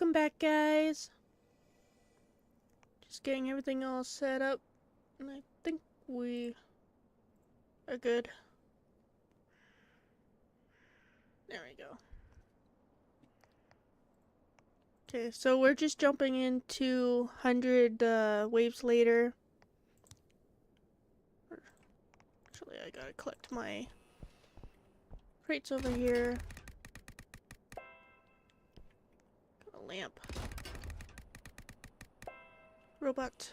Welcome back, guys. Just getting everything all set up, and I think we are good. There we go. Okay, so we're just jumping into 100 waves later. Actually, I gotta collect my crates over here. Got a lamp. Robot.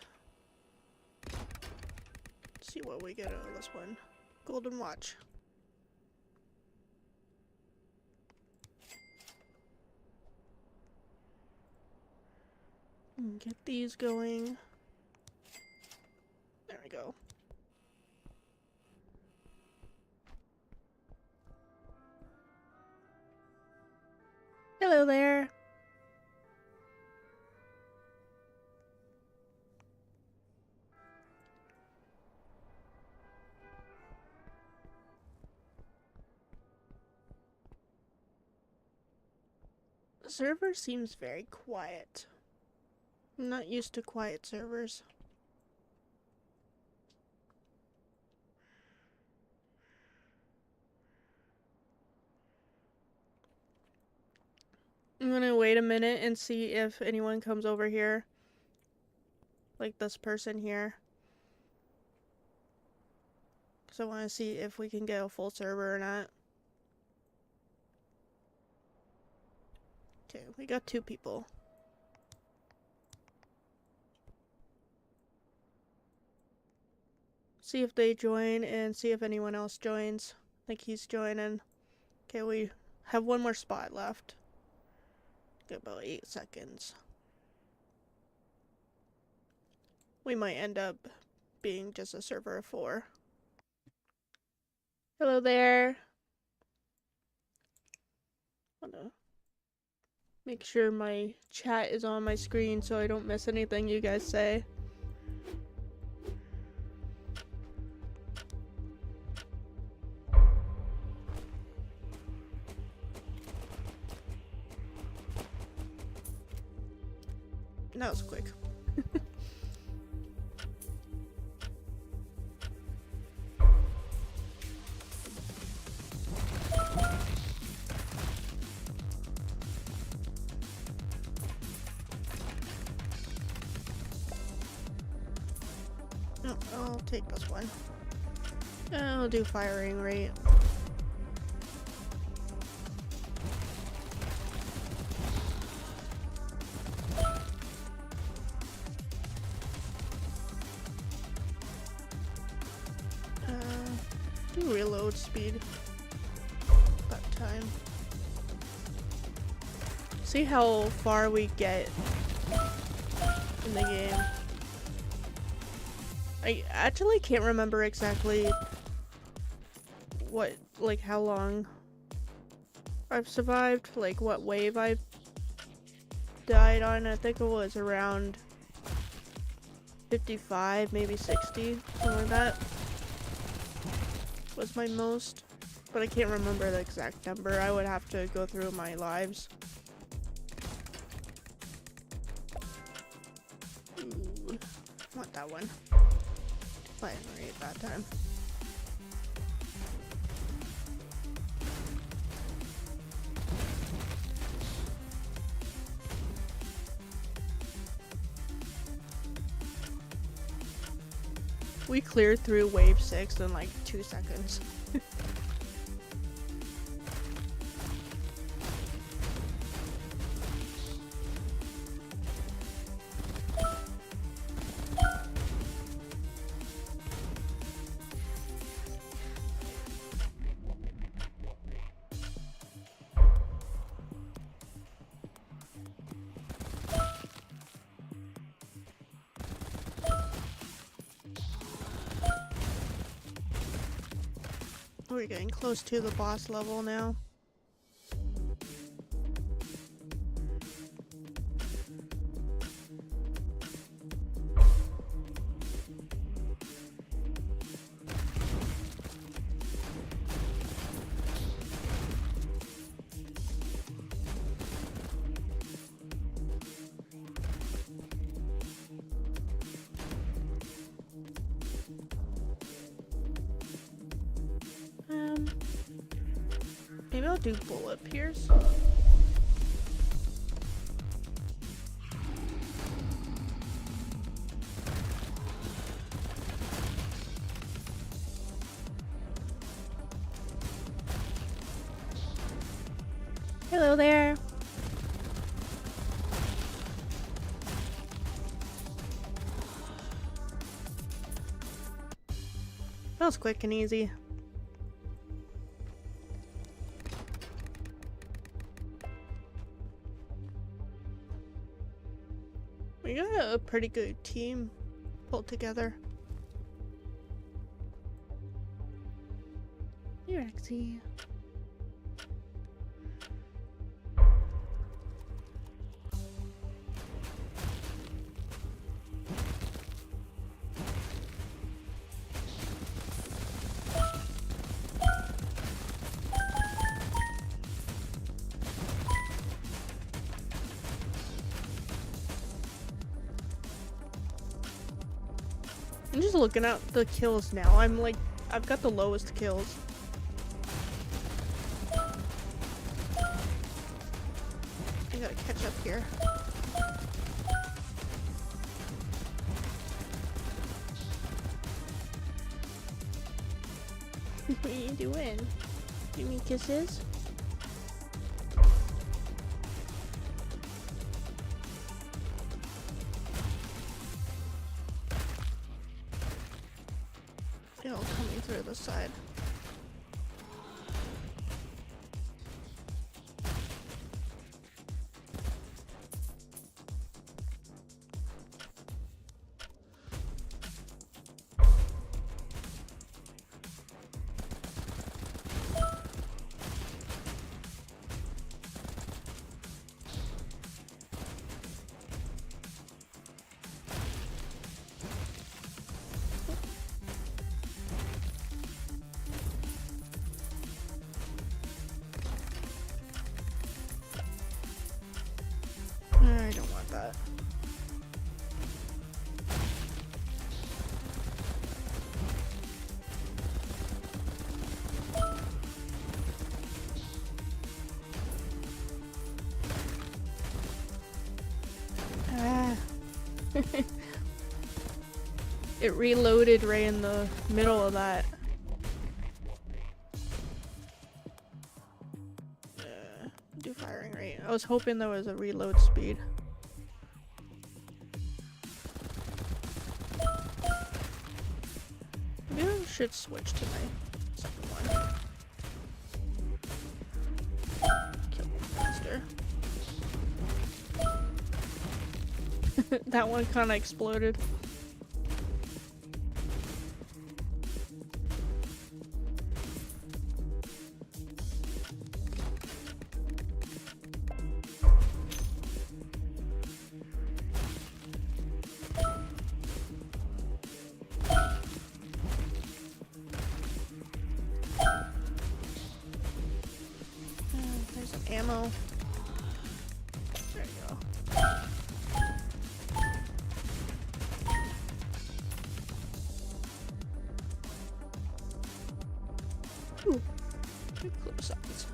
Let's see what we get out of this one. Golden watch. Get these going. There we go. Hello there. The server seems very quiet. I'm not used to quiet servers. I'm gonna wait a minute and see if anyone comes over here. Like this person here. Because I want to see if we can get a full server or not. Okay, we got 2 people. See if they join and see if anyone else joins. I think he's joining. Okay, we have 1 more spot left. Got about 8 seconds. We might end up being just a server of 4. Hello there. Wanna make sure my chat is on my screen so I don't miss anything you guys say. That was quick. Oh, I'll take this one. I'll do firing rate. Do reload speed. About time. See how far we get in the game. I actually can't remember exactly what, like, how long I've survived, like what wave I've died on. I think it was around 55, maybe 60, something like that was my most, but I can't remember the exact number. I would have to go through my lives. Ooh, I want that one. Fire rate that time. We cleared through wave 6 in like 2 seconds. We're getting close to the boss level now. Maybe I'll do bullet pierce. Hello there. That was quick and easy. We got a pretty good team pulled together. Here, Rexy. I'm just looking at the kills now. I'm like, I've got the lowest kills. I gotta catch up here. What are you doing? Give me kisses? It'll coming through the side. I don't want that. Ah. It reloaded right in the middle of that. Do firing rate. I was hoping there was a reload speed. Maybe I should switch to my second one. Kill them faster. That one kind of exploded. There's some ammo. There you go. Ooh, good close ups.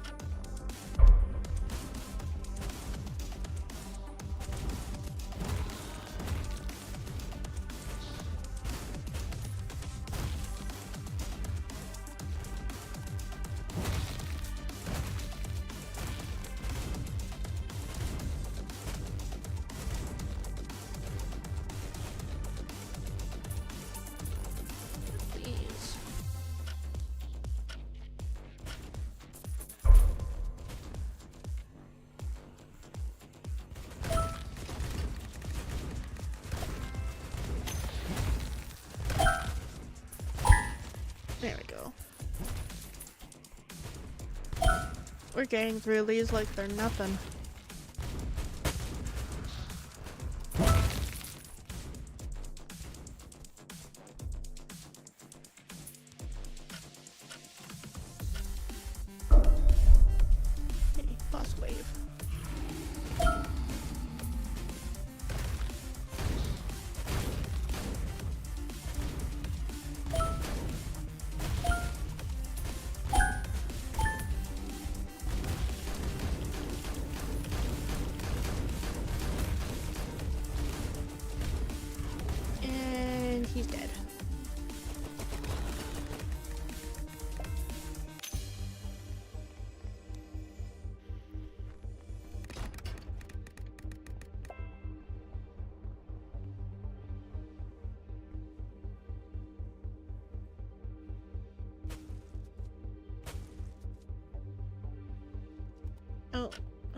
Please. There we go. We're getting through these like they're nothing. Hey, boss wave.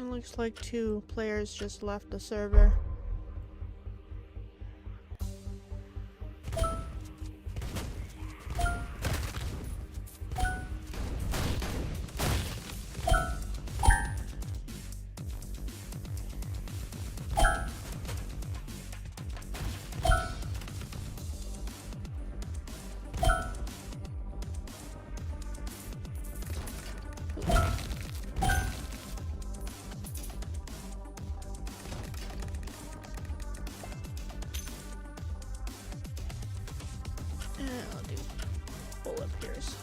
It looks like 2 players just left the server. I'll do bullet pierce.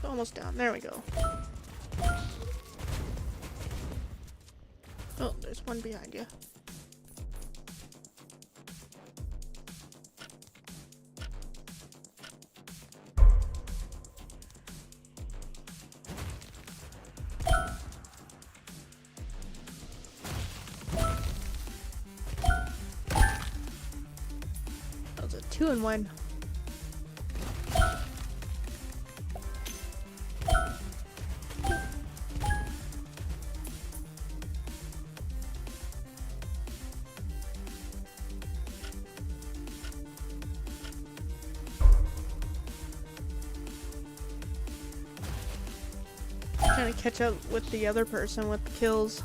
Almost down. There we go. Oh, there's one behind you. That was a 2-in-1. Trying to catch up with the other person with the kills.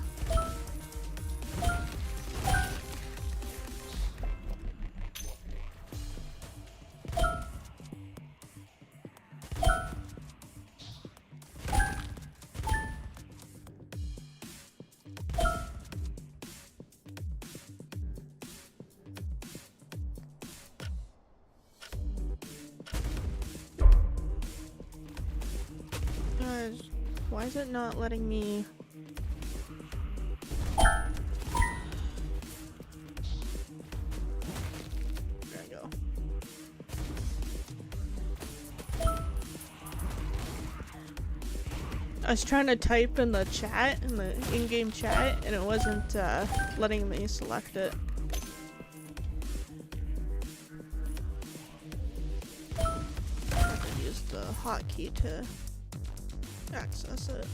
Guys, why is it not letting me? There we go. I was trying to type in the chat, in the in-game chat, and it wasn't letting me select it. I have to use the hotkey to access it.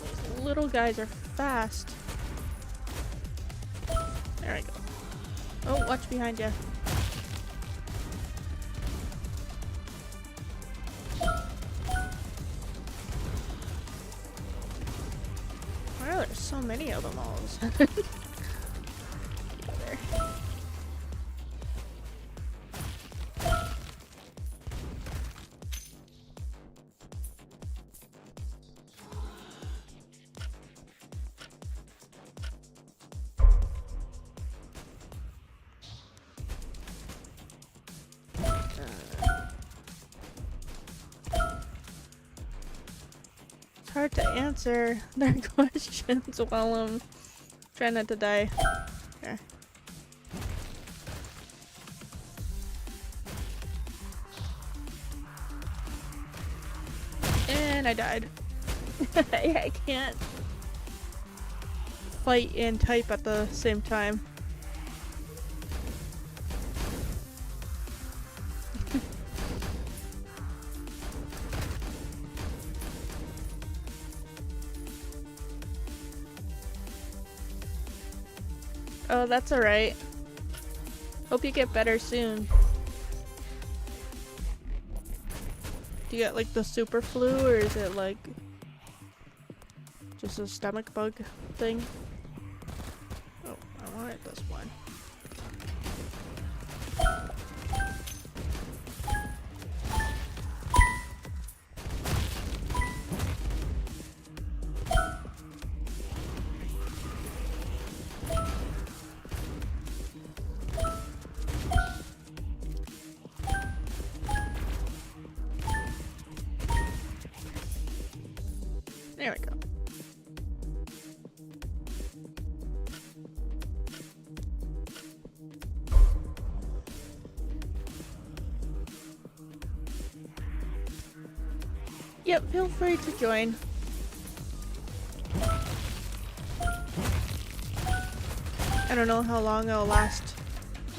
These little guys are fast. There we go. Oh, watch behind you. Wow, there's so many of them all of a sudden. There. It's hard to answer their questions while I'm trying not to die. Okay. And I died. I can't fight and type at the same time. Oh, that's alright. Hope you get better soon. Do you get like the super flu, or is it like just a stomach bug thing? Oh, I wanted this one. There we go. Yep, feel free to join. I don't know how long I'll last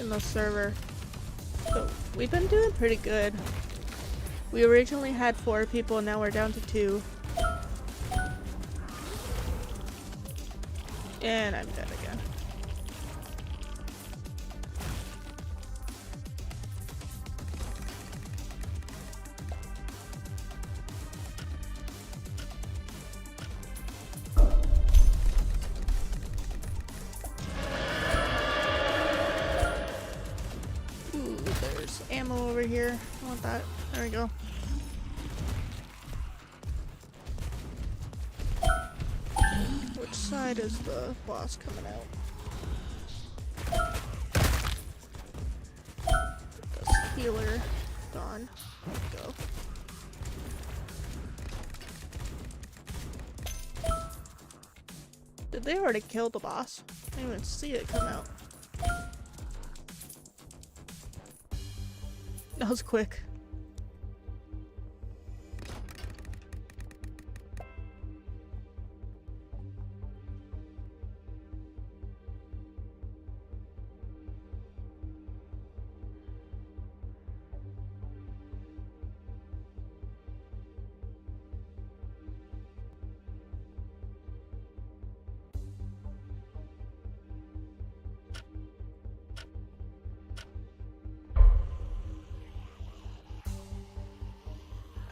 in the server, but we've been doing pretty good. We originally had 4 people, now we're down to 2. And I'm dead again. Ooh, there's ammo over here. I want that. There we go. Which side is the boss coming out? This healer gone. Go. Did they already kill the boss? I didn't even see it come out. That was quick.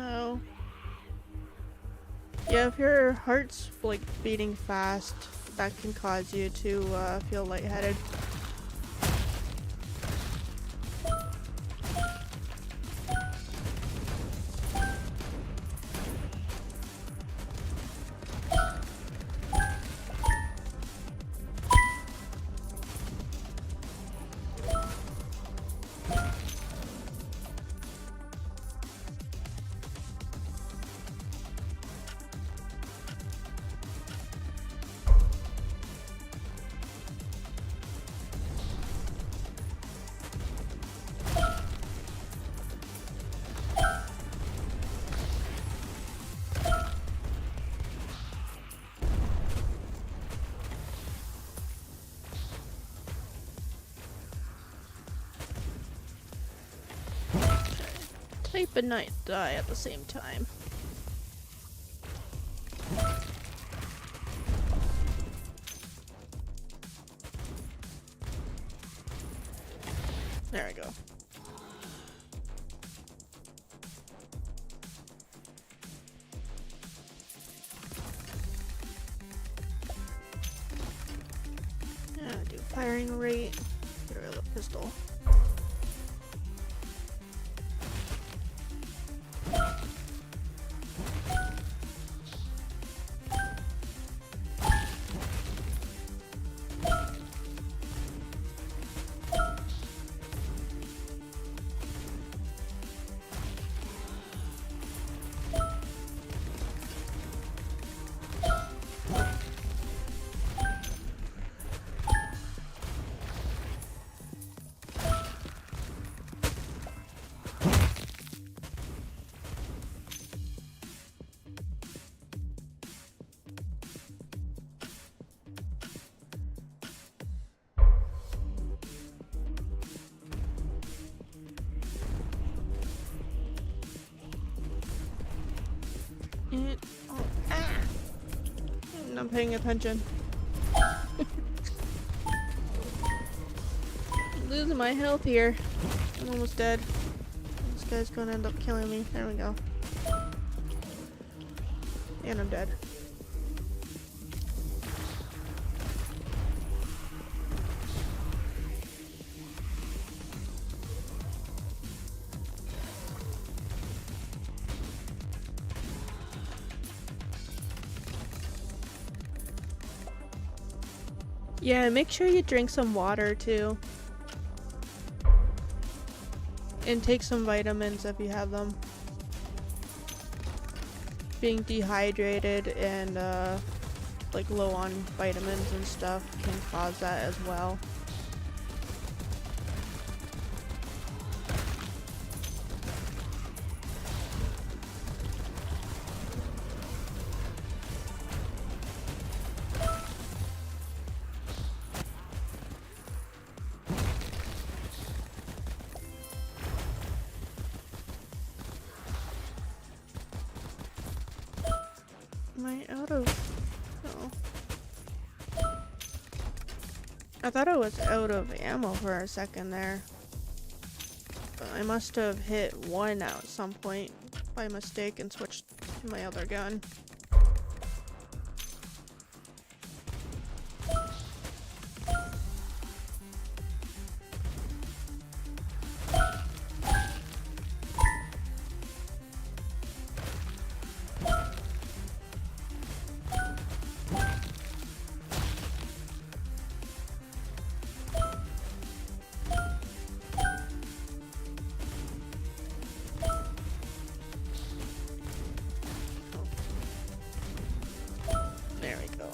Oh. Yeah, if your heart's like beating fast, that can cause you to feel lightheaded. Type and not die at the same time. There we go. Yeah, do firing rate. Get rid of the pistol. Oh, ah! I'm not paying attention. Losing my health here. I'm almost dead. This guy's gonna end up killing me. There we go. And I'm dead. Yeah, make sure you drink some water too. And take some vitamins if you have them. being dehydrated and like low on vitamins and stuff can cause that as well. Am I out of... No. I thought I was out of ammo for a second there. But I must have hit one at some point by mistake and switched to my other gun. There we go.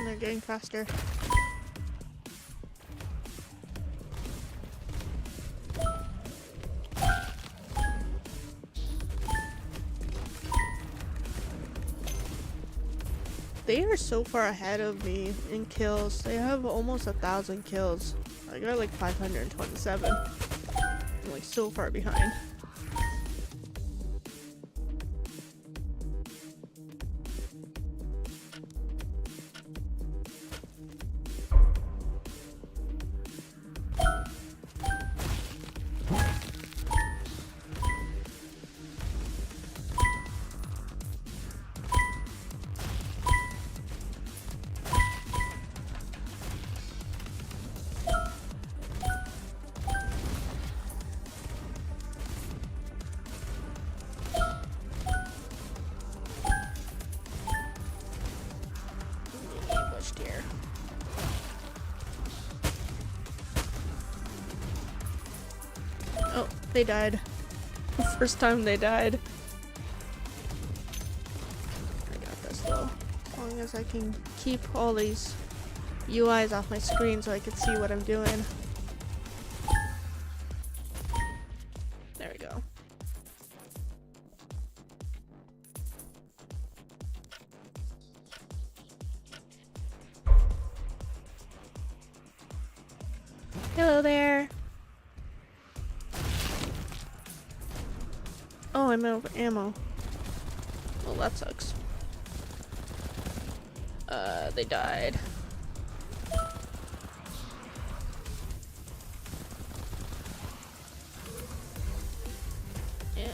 They're getting faster. They are so far ahead of me in kills. They have almost 1,000 kills. I got like 527. I'm like so far behind. Here. Oh, they died. First time they died. I got this though. As long as I can keep all these UIs off my screen so I can see what I'm doing. There we go. Hello there. Oh, I'm out of ammo. Well, that sucks. They died. Yeah.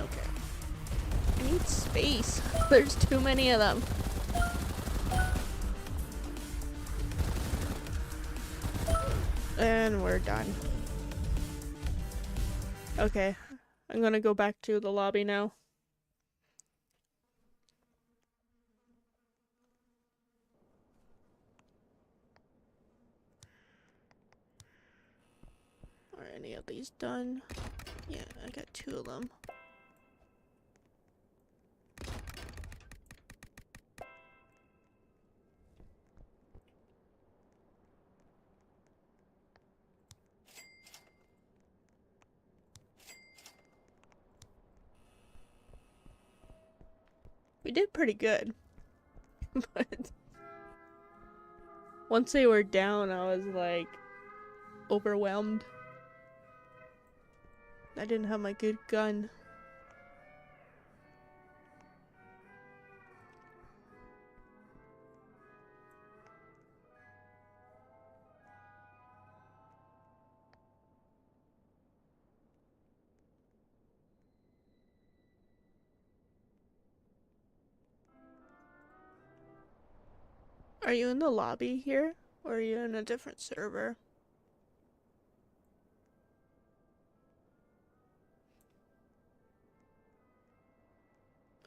Okay. I need space. There's too many of them. And we're done. Okay, I'm gonna go back to the lobby now. Are any of these done? Yeah, I got 2 of them. We did pretty good. But once they were down, I was like overwhelmed. I didn't have my good gun. Are you in the lobby here? Or are you in a different server?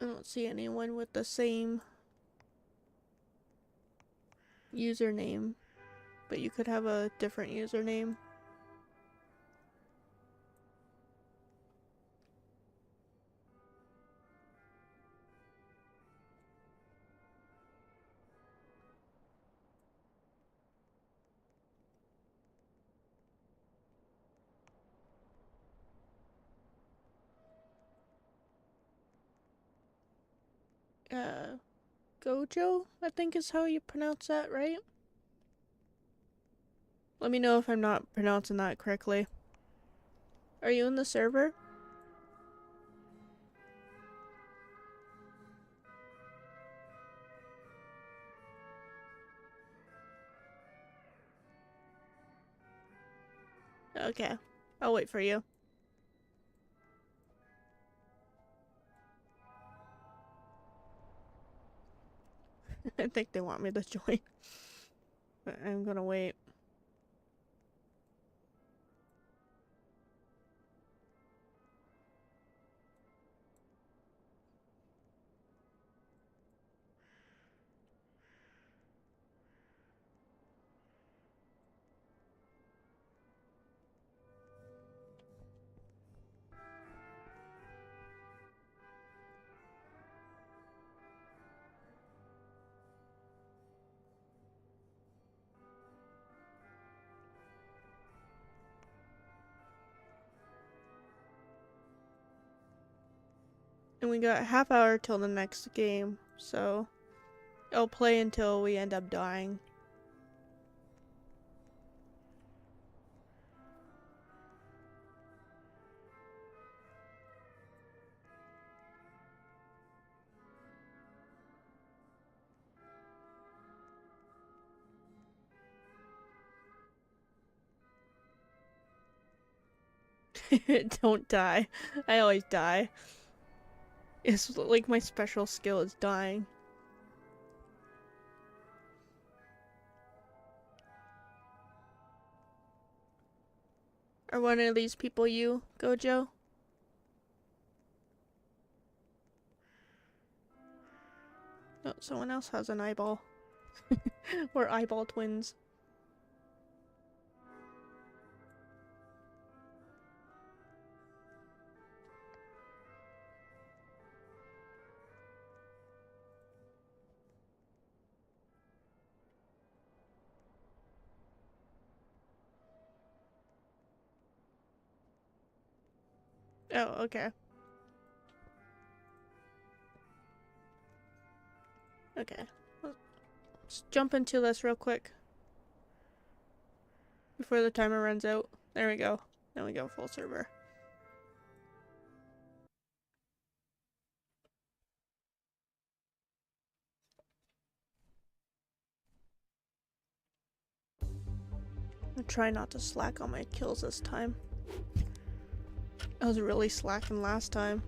I don't see anyone with the same username, but you could have a different username. Gojo, I think is how you pronounce that, right? Let me know if I'm not pronouncing that correctly. Are you in the server? Okay, I'll wait for you. I think they want me to join, but I'm gonna wait. And we got a half hour till the next game, so I'll play until we end up dying. Don't die. I always die. It's like my special skill is dying. Are one of these people you, Gojo? Oh, someone else has an eyeball. We're eyeball twins. Oh, okay. Okay. Let's jump into this real quick. Before the timer runs out. There we go. Now we go full server. I'll try not to slack on my kills this time. I was really slacking last time.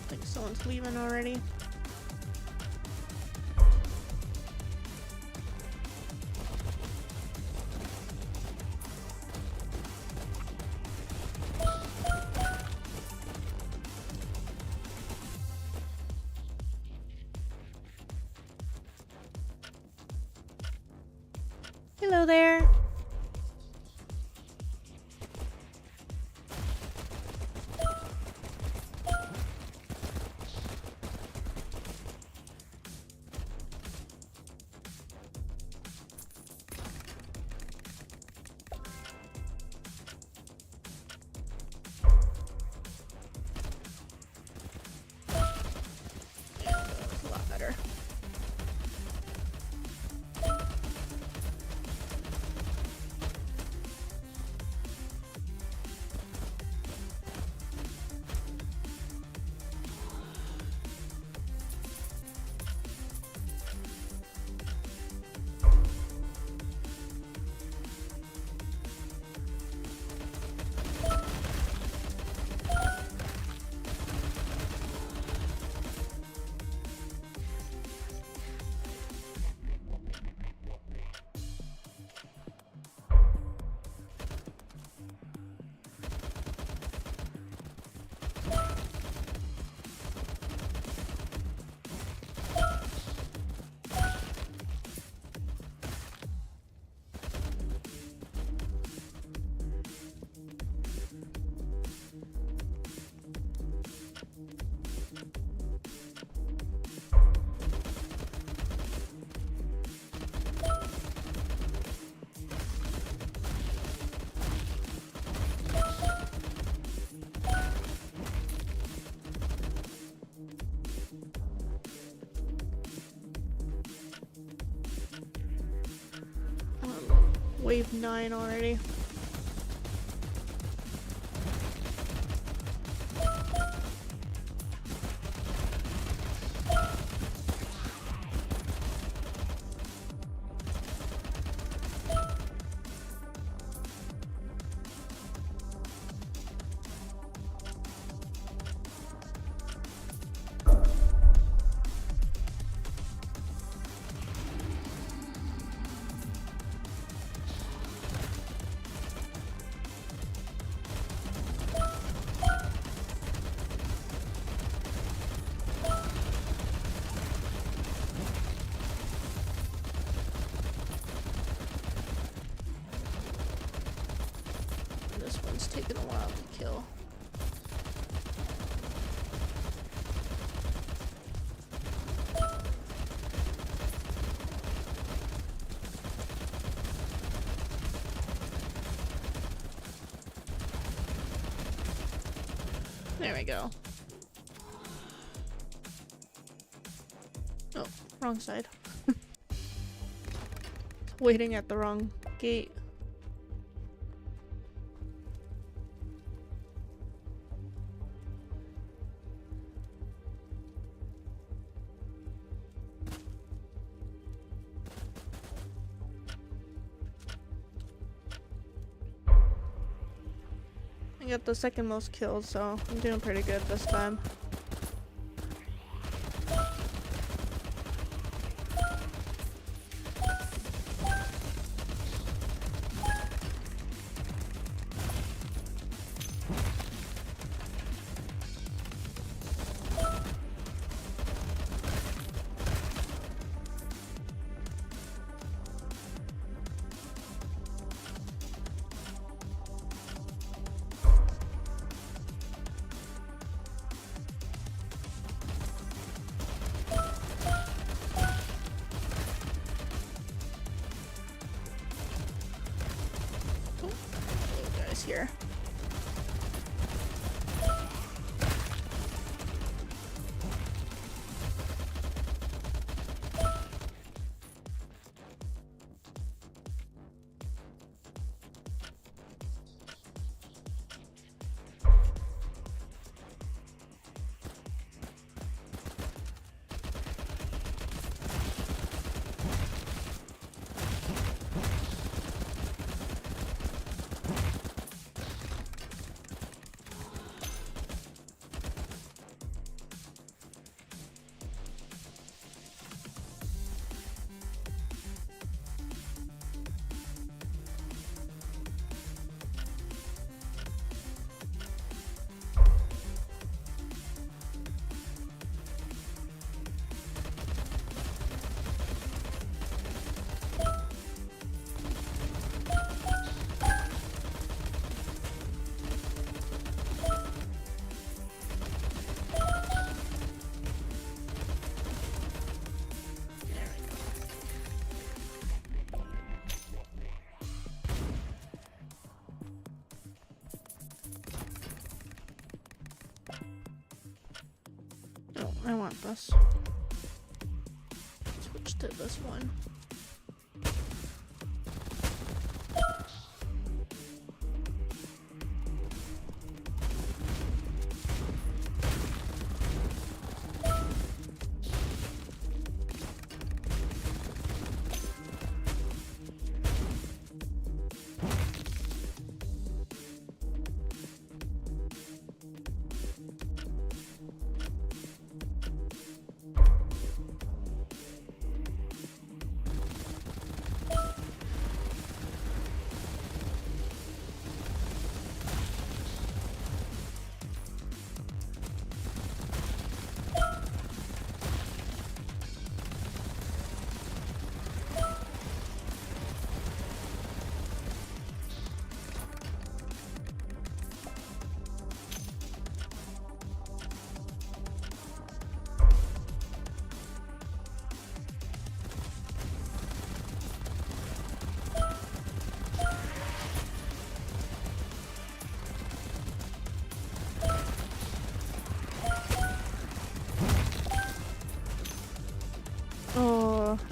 I think someone's leaving already. Hello there. wave 9 already. This one's taking a while to kill. There we go. Oh, wrong side. Waiting at the wrong gate. I got the second most kills, so I'm doing pretty good this time. Here. Oh, I want this. Switch to this one.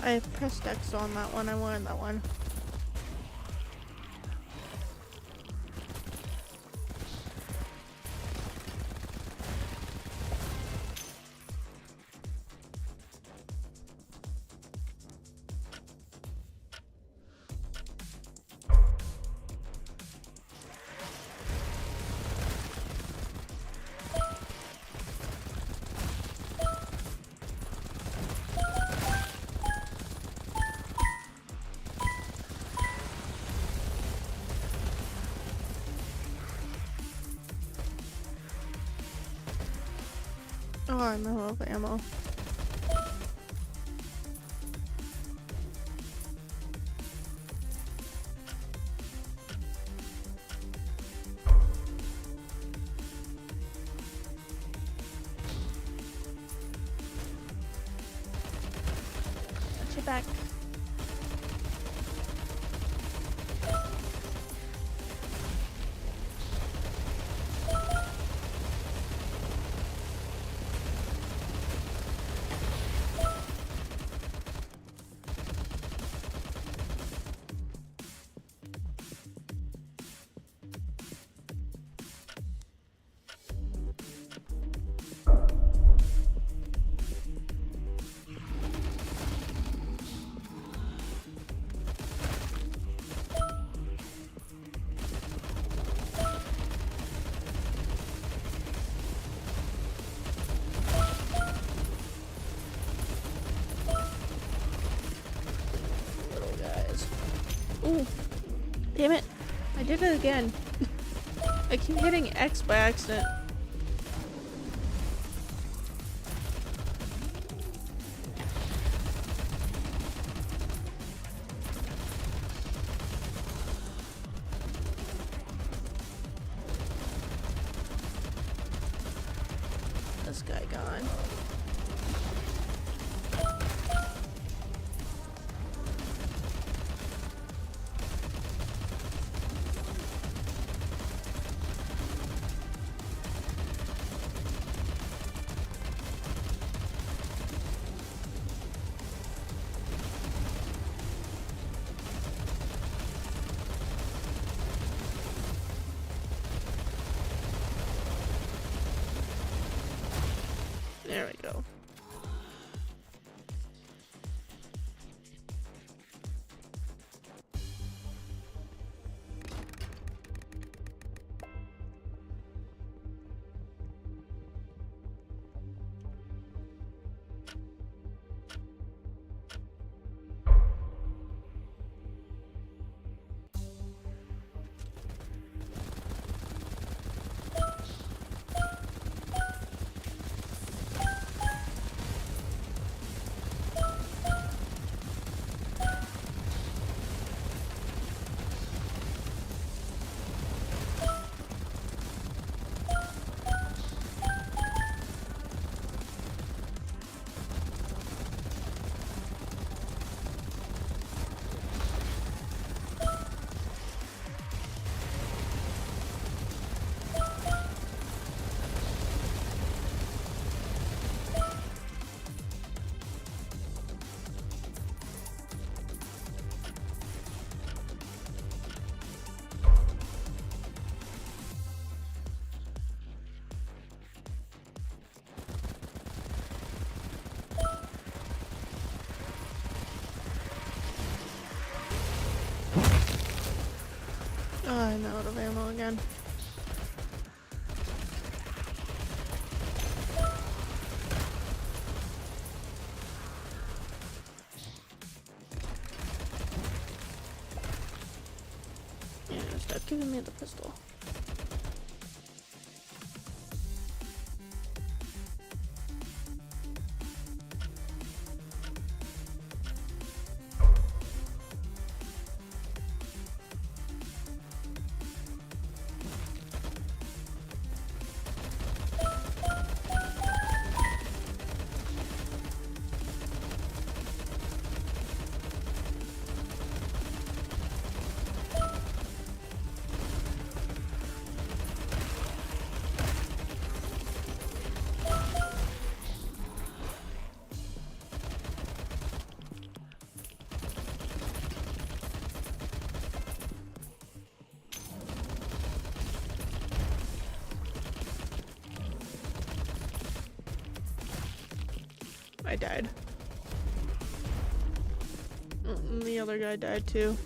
I pressed X on that one. I wanted that one. Oh, I'm out of ammo. Got your back. Ooh, damn it. I did it again. I keep hitting X by accident. This guy gone. There we go. Oh, I'm out of ammo again. Yeah, stop giving me the pistol. I died. And the other guy died too.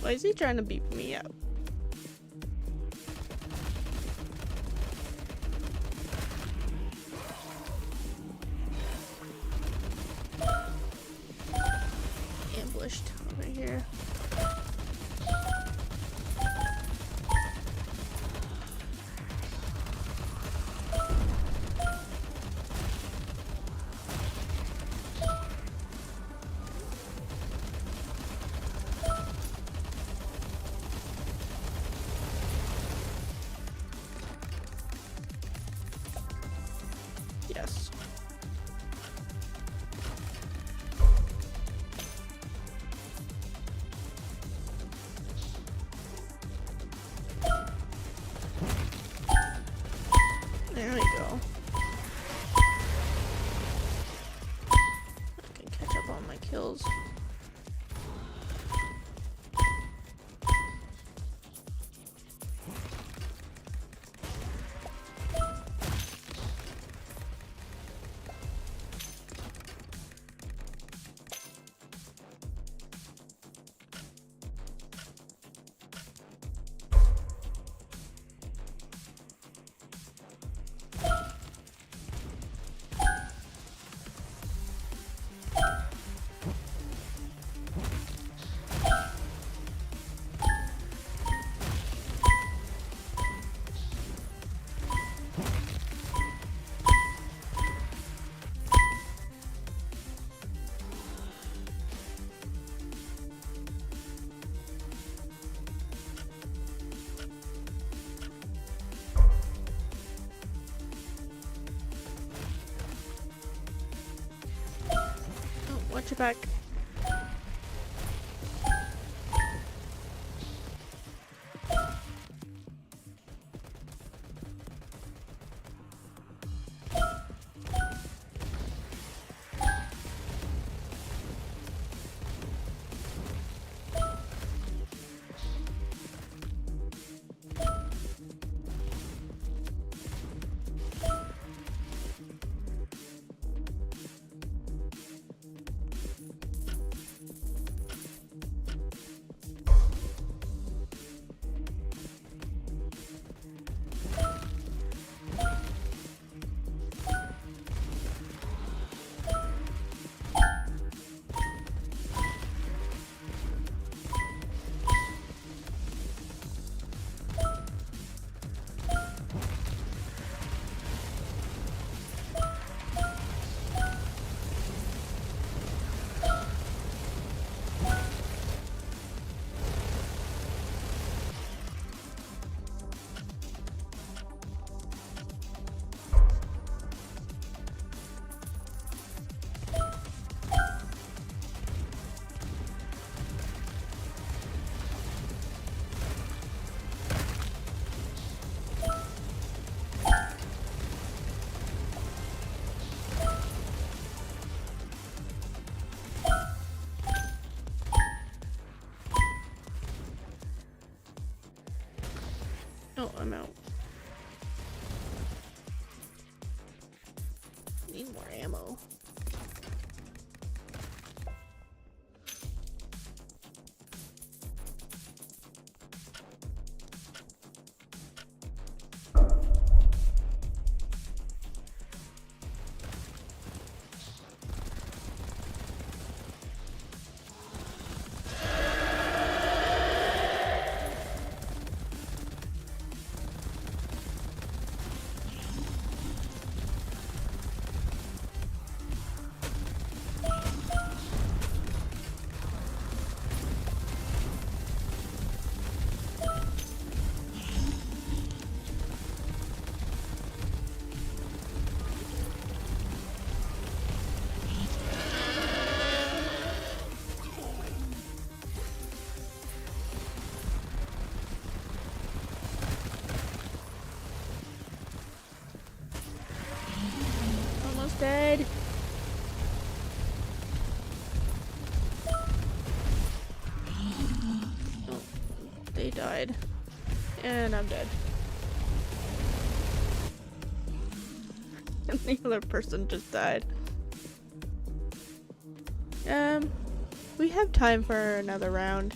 Why is he trying to beep me up? Yes. There we go. I can catch up on my kills. Watch your back. Oh, I'm out. Need more ammo. Almost dead. Oh, they died. And I'm dead. And the other person just died. We have time for another round.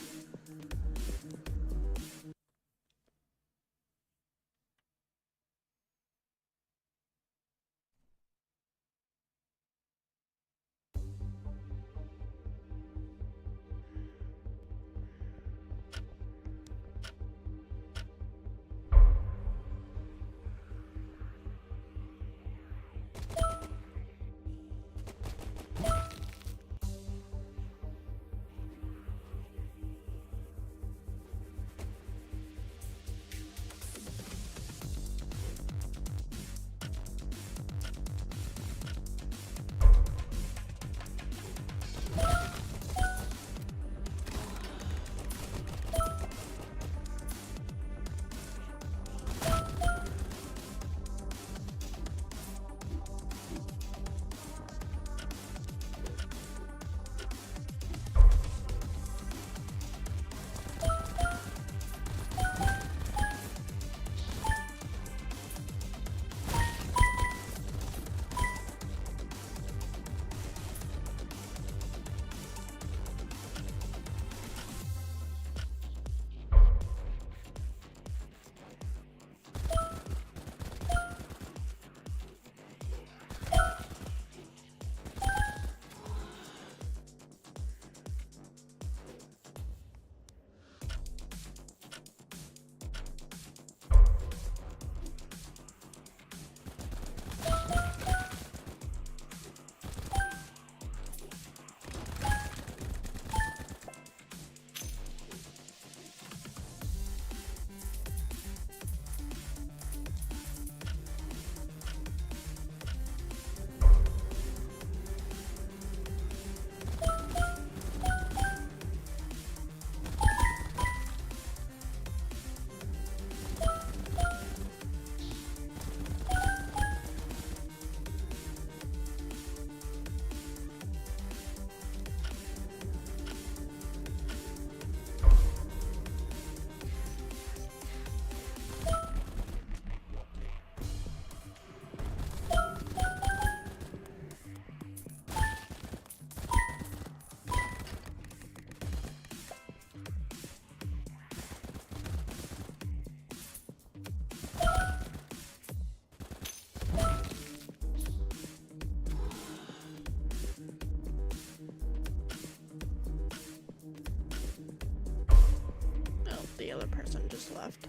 the other person just left.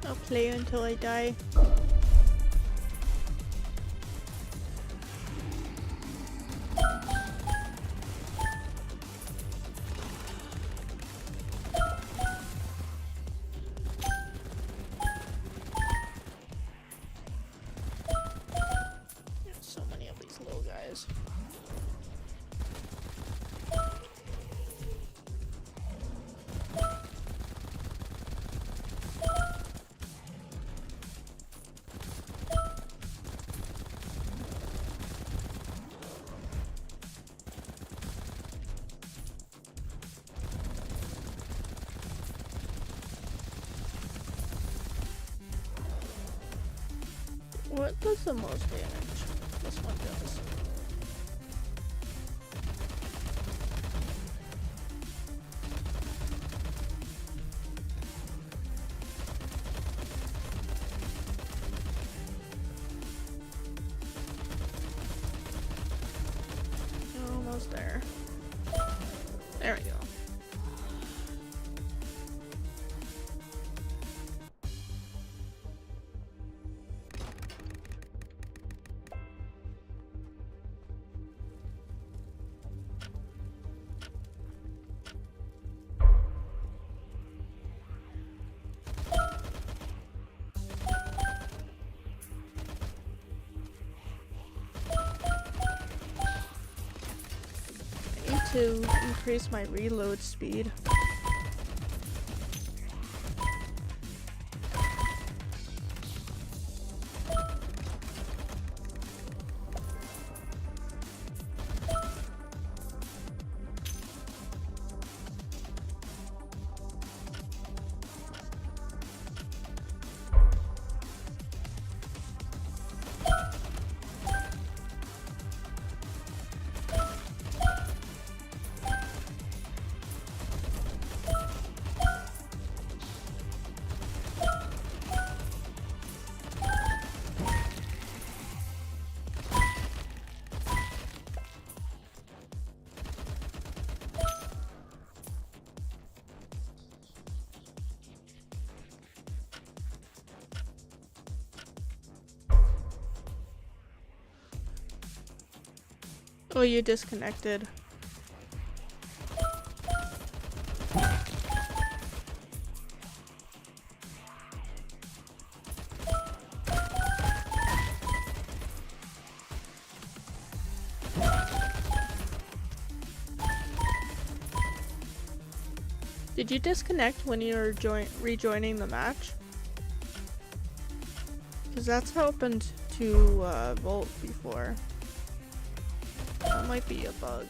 I'll play until I die. There's so many of these little guys. What does the most damage? This one does. Almost there. There we go. To increase my reload speed. Oh, you disconnected. Did you disconnect when you were rejoining the match? Because that's happened to Volt before. That might be a bug.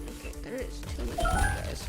Okay, there is too many guys.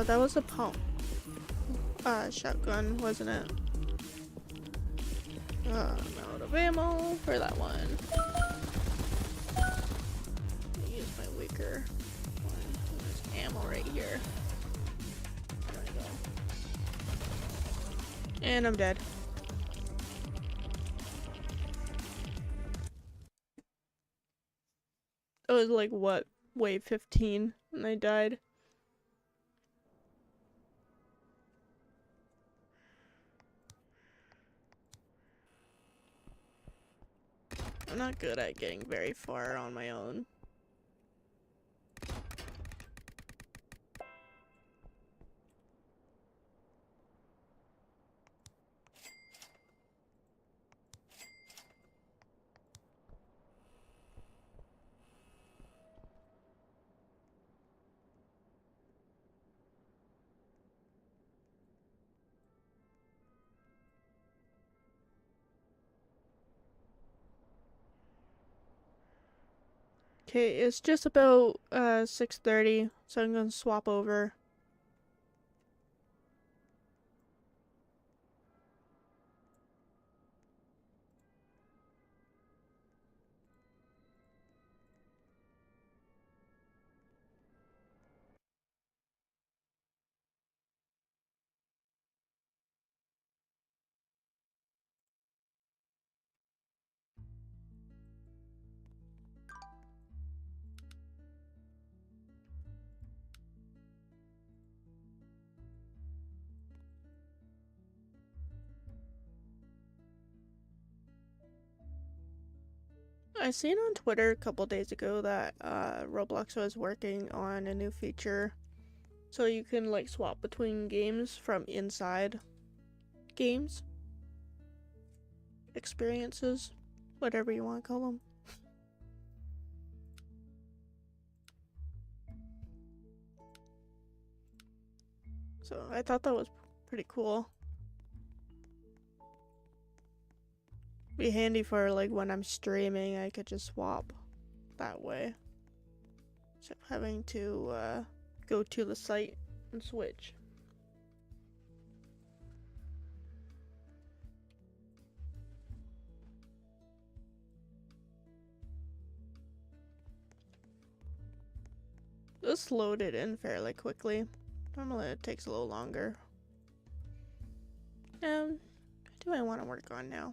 That was a pump. Shotgun, wasn't it? I'm out of ammo for that one. Use my weaker one. There's ammo right here. There we go. And I'm dead. It was like, what, wave 15 and I died. I'm not good at getting very far on my own. Okay, it's just about 6:30, so I'm gonna swap over. I seen on Twitter a couple days ago that Roblox was working on a new feature so you can like swap between games from inside games. Experiences, whatever you want to call them. So I thought that was pretty cool. Be handy for like when I'm streaming, I could just swap that way. So having to go to the site and switch. This loaded in fairly quickly. Normally it takes a little longer. What do I want to work on now?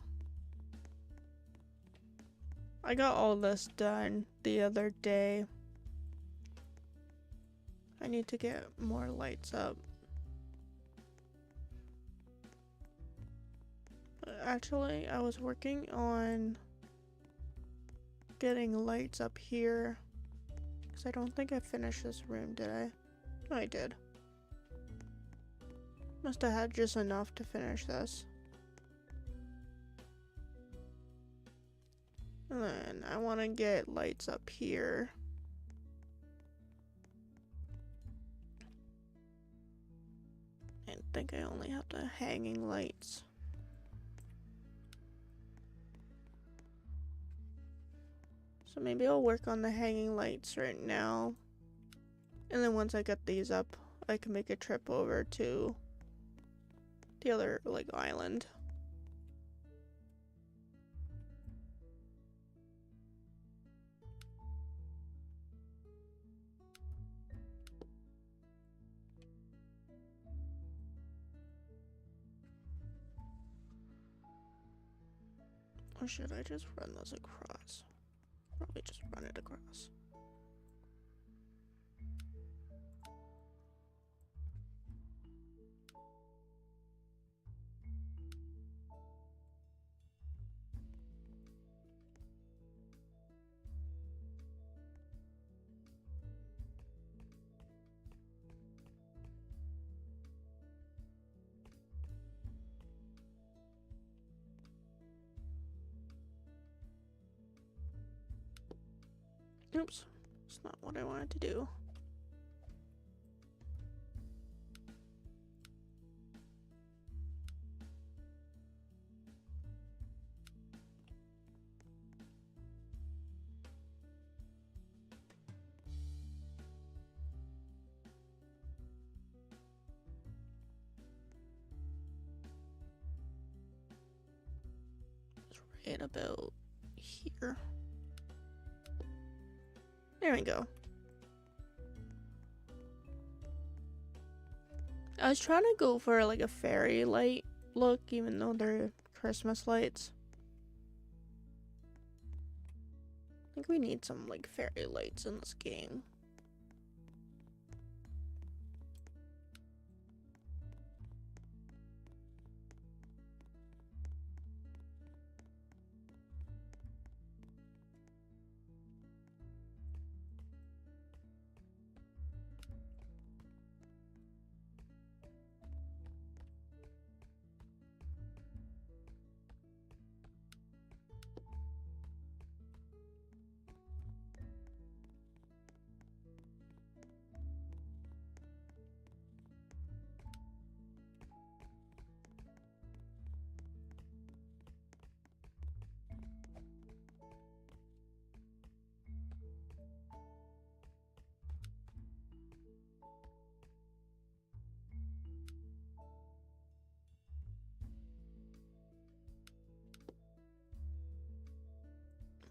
I got all this done the other day. I need to get more lights up. Actually, I was working on getting lights up here. Because I don't think I finished this room, did I? No, I did. Must have had just enough to finish this. And then I want to get lights up here. I think I only have the hanging lights. So maybe I'll work on the hanging lights right now. And then once I get these up, I can make a trip over to the other, like, island. Or should I just run this across? Probably just run it across. Oops, it's not what I wanted to do. it about here. There we go. I was trying to go for like a fairy light look, even though they're Christmas lights. I think we need some like fairy lights in this game.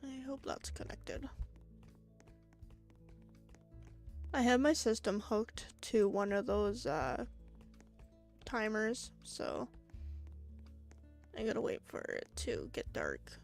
I hope that's connected. I have my system hooked to one of those timers, so I gotta wait for it to get dark.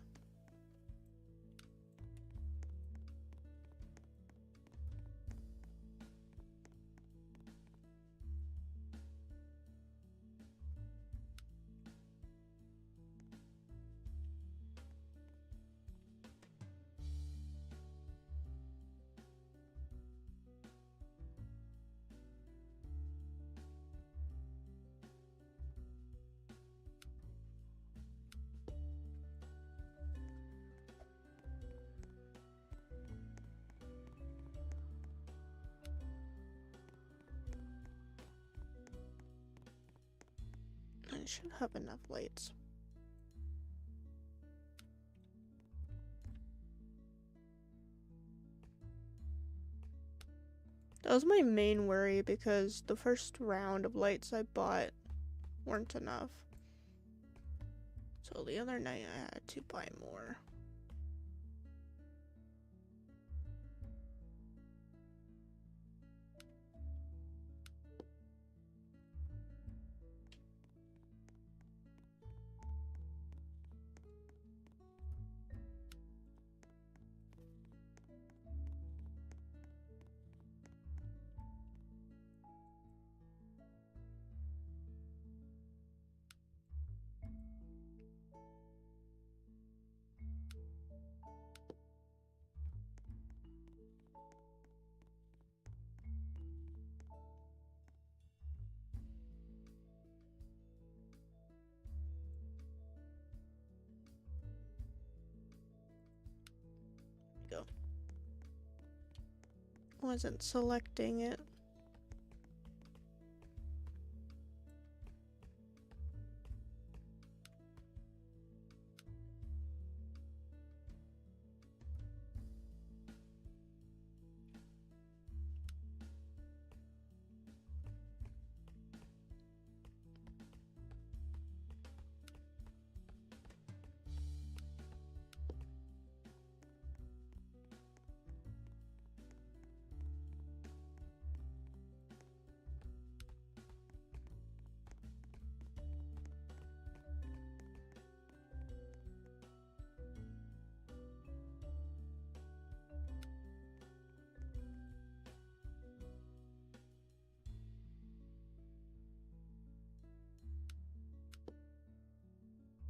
I should have enough lights. That was my main worry because the first round of lights I bought weren't enough. So the other night I had to buy more. Go. Wasn't selecting it.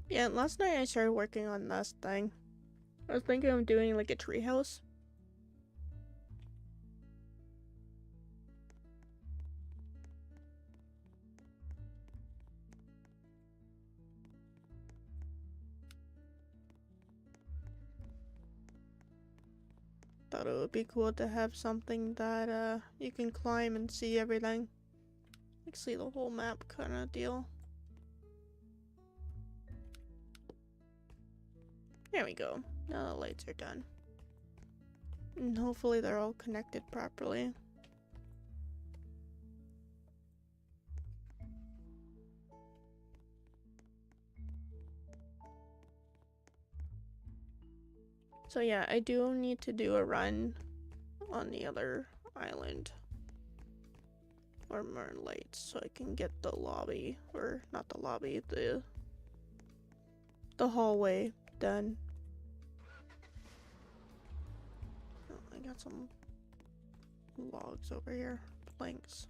Yeah, last night I started working on this thing. I was thinking of doing like a treehouse. Thought it would be cool to have something that you can climb and see everything. Like see the whole map kind of deal. There we go. Now the lights are done. And hopefully they're all connected properly. So yeah, I do need to do a run on the other island. Or more lights, so I can get the lobby, or not the lobby, the hallway done. Oh, I got some logs over here, planks.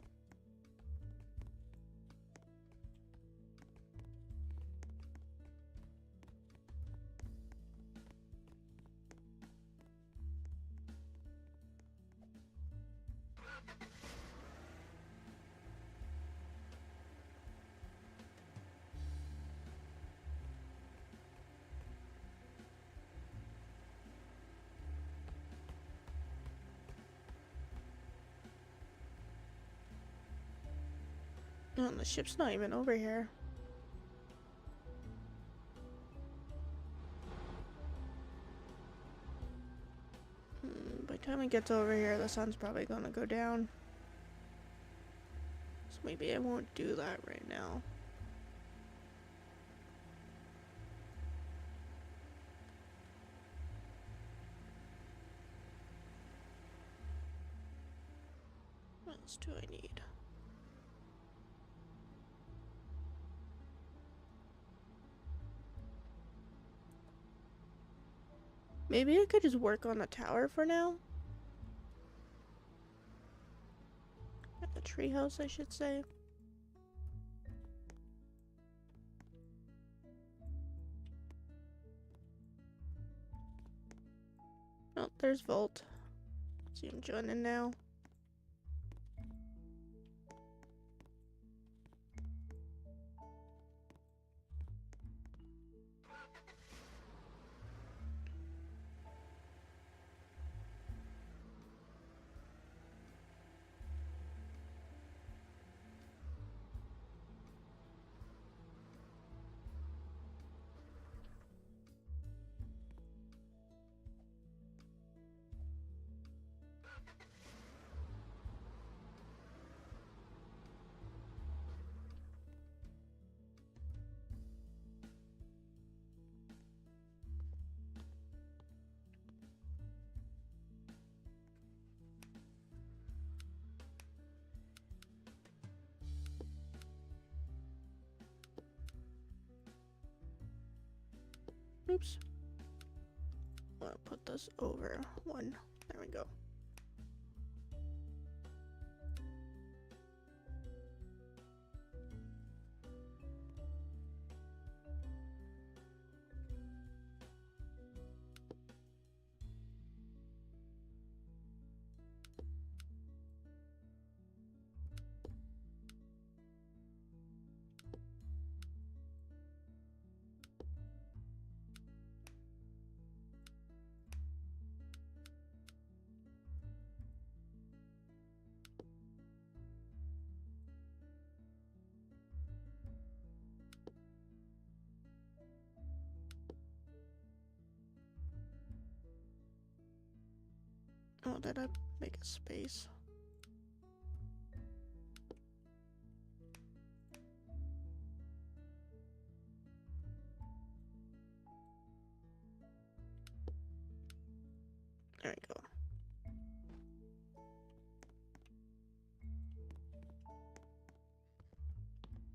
Oh, and the ship's not even over here. By the time it gets over here, the sun's probably gonna go down. So maybe I won't do that right now. What else do I need? Maybe I could just work on the tower for now. At the treehouse, I should say. Oh, there's Volt. See him joining now. Oops. I'll put this over one. There we go. Oh, did I make a space? There we go.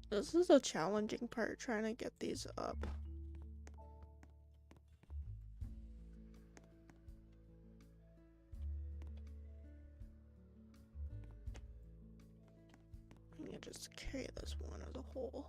This is a challenging part, trying to get these up. I can just carry this one as a whole.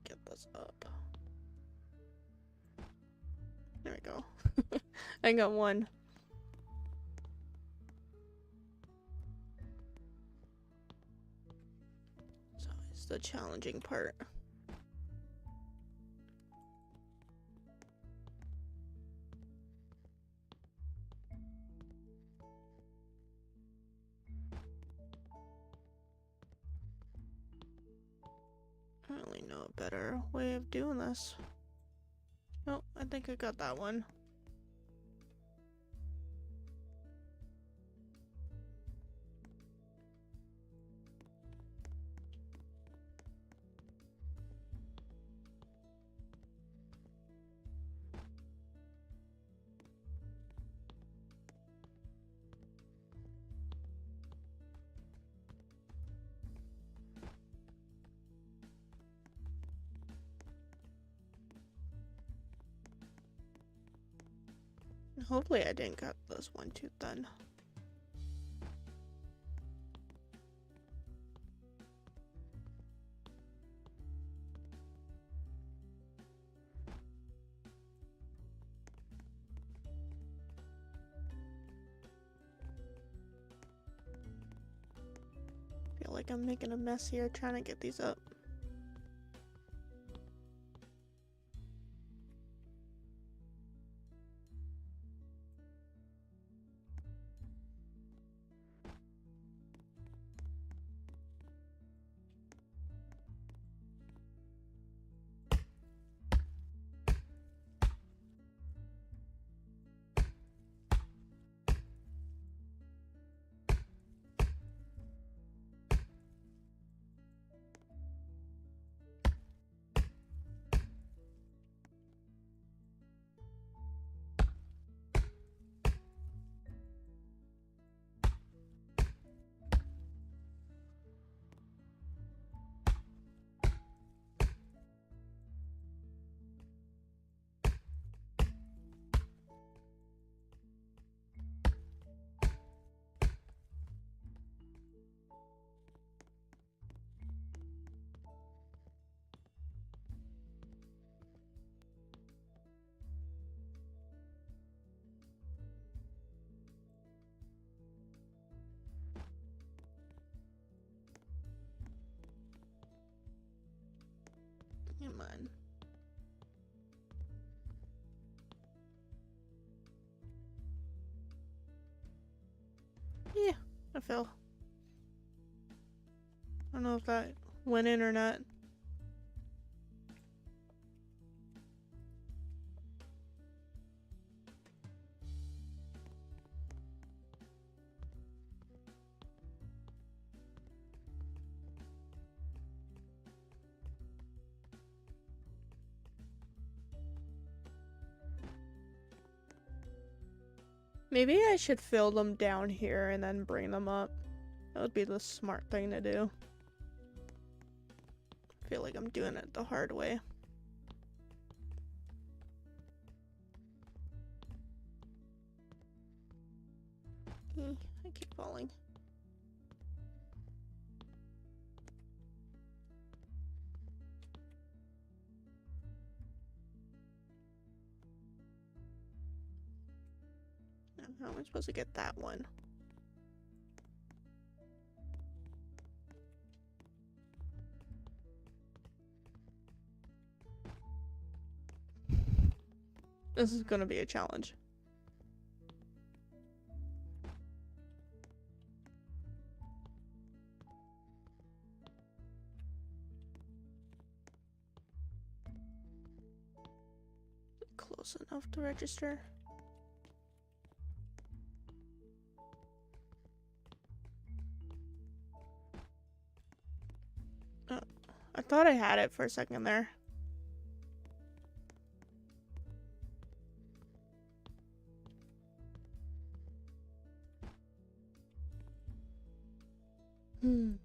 get this up. There we go. I got one. So it's the challenging part. I only know a better way of doing this. Oh, I think I got that one. Hopefully I didn't cut this one too thin. Feel like I'm making a mess here trying to get these up. Come on. Yeah, I fell. I don't know if that went in or not. Maybe I should fill them down here and then bring them up. That would be the smart thing to do. I feel like I'm doing it the hard way. I keep falling. Now, how am I supposed to get that one? This is gonna be a challenge. Close enough to register. I thought I had it for a second there. How am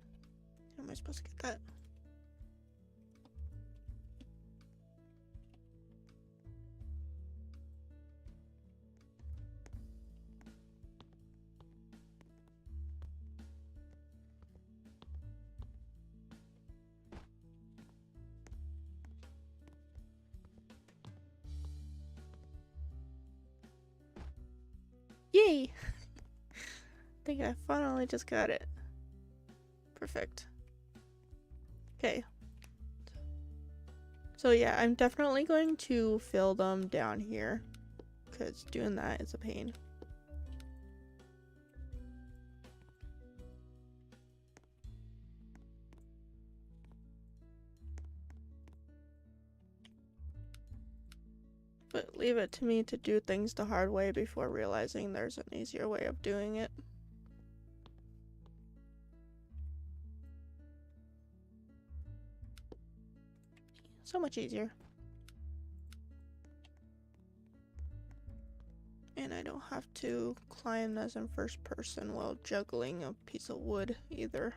I supposed to get that? Yay! I think I finally just got it. Perfect. Okay. So yeah, I'm definitely going to fill them down here, because doing that is a pain. But leave it to me to do things the hard way before realizing there's an easier way of doing it. So much easier. And I don't have to climb as in first person while juggling a piece of wood either.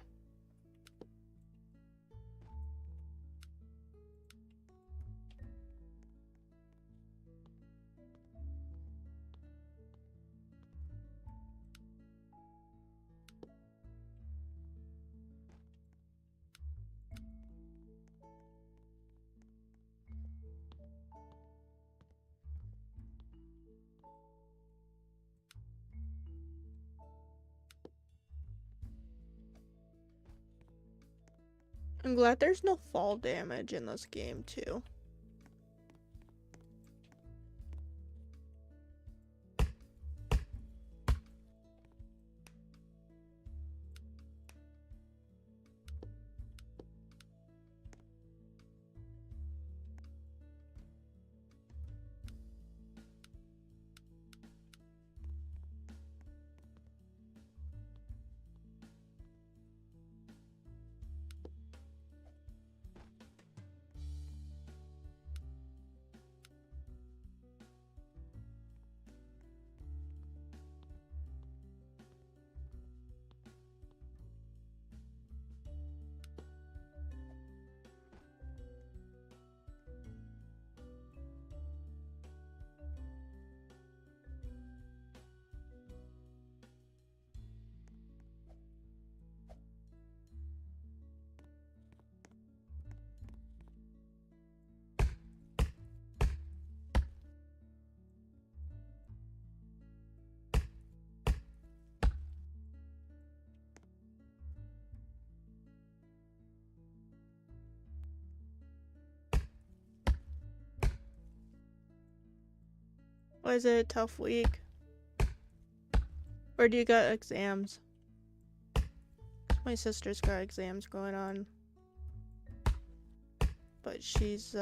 I'm glad there's no fall damage in this game too. Was it a tough week? Or do you got exams? My sister's got exams going on. But she's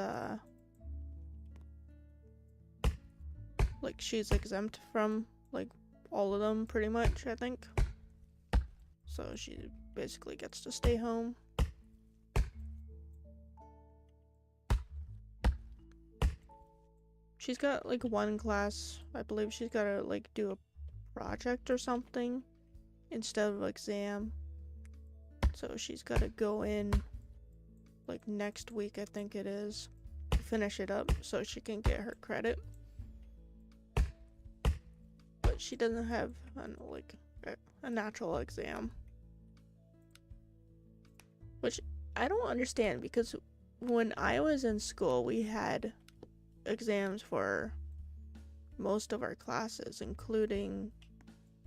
like she's exempt from like all of them pretty much, I think. So she basically gets to stay home. She's got like one class, I believe she's gotta like do a project or something instead of exam. So she's gotta go in like next week, I think it is, to finish it up so she can get her credit. But she doesn't have a natural exam. Which I don't understand, because when I was in school we had exams for most of our classes, including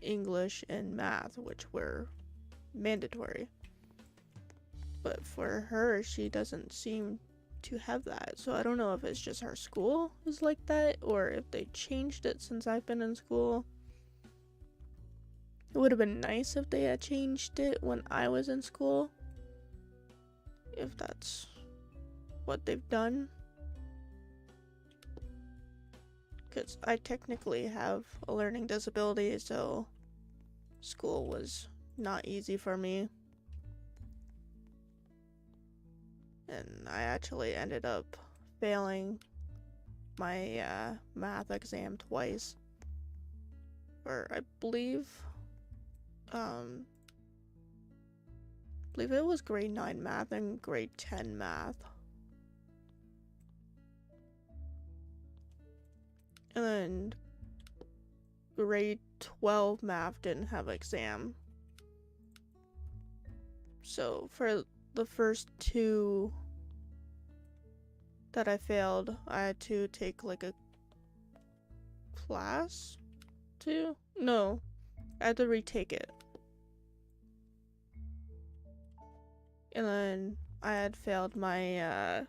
English and math, which were mandatory. But for her, she doesn't seem to have that. So I don't know if it's just her school is like that, or if they changed it since I've been in school. It would have been nice if they had changed it when I was in school, if that's what they've done. Because I technically have a learning disability, so school was not easy for me. And I actually ended up failing my math exam twice. Or I believe it was grade 9 math and grade 10 math. And then grade 12 math didn't have an exam. So for the first two that I failed, I had to take like a class to? No, I had to retake it. And then I had failed my,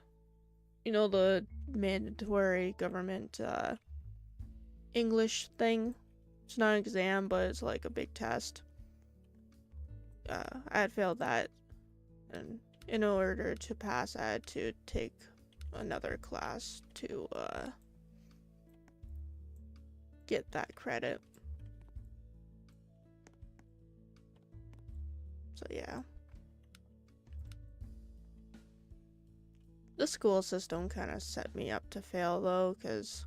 the mandatory government, English thing. It's not an exam, but it's like a big test. I had failed that, and in order to pass, I had to take another class to, get that credit. So yeah. The school system kind of set me up to fail though, because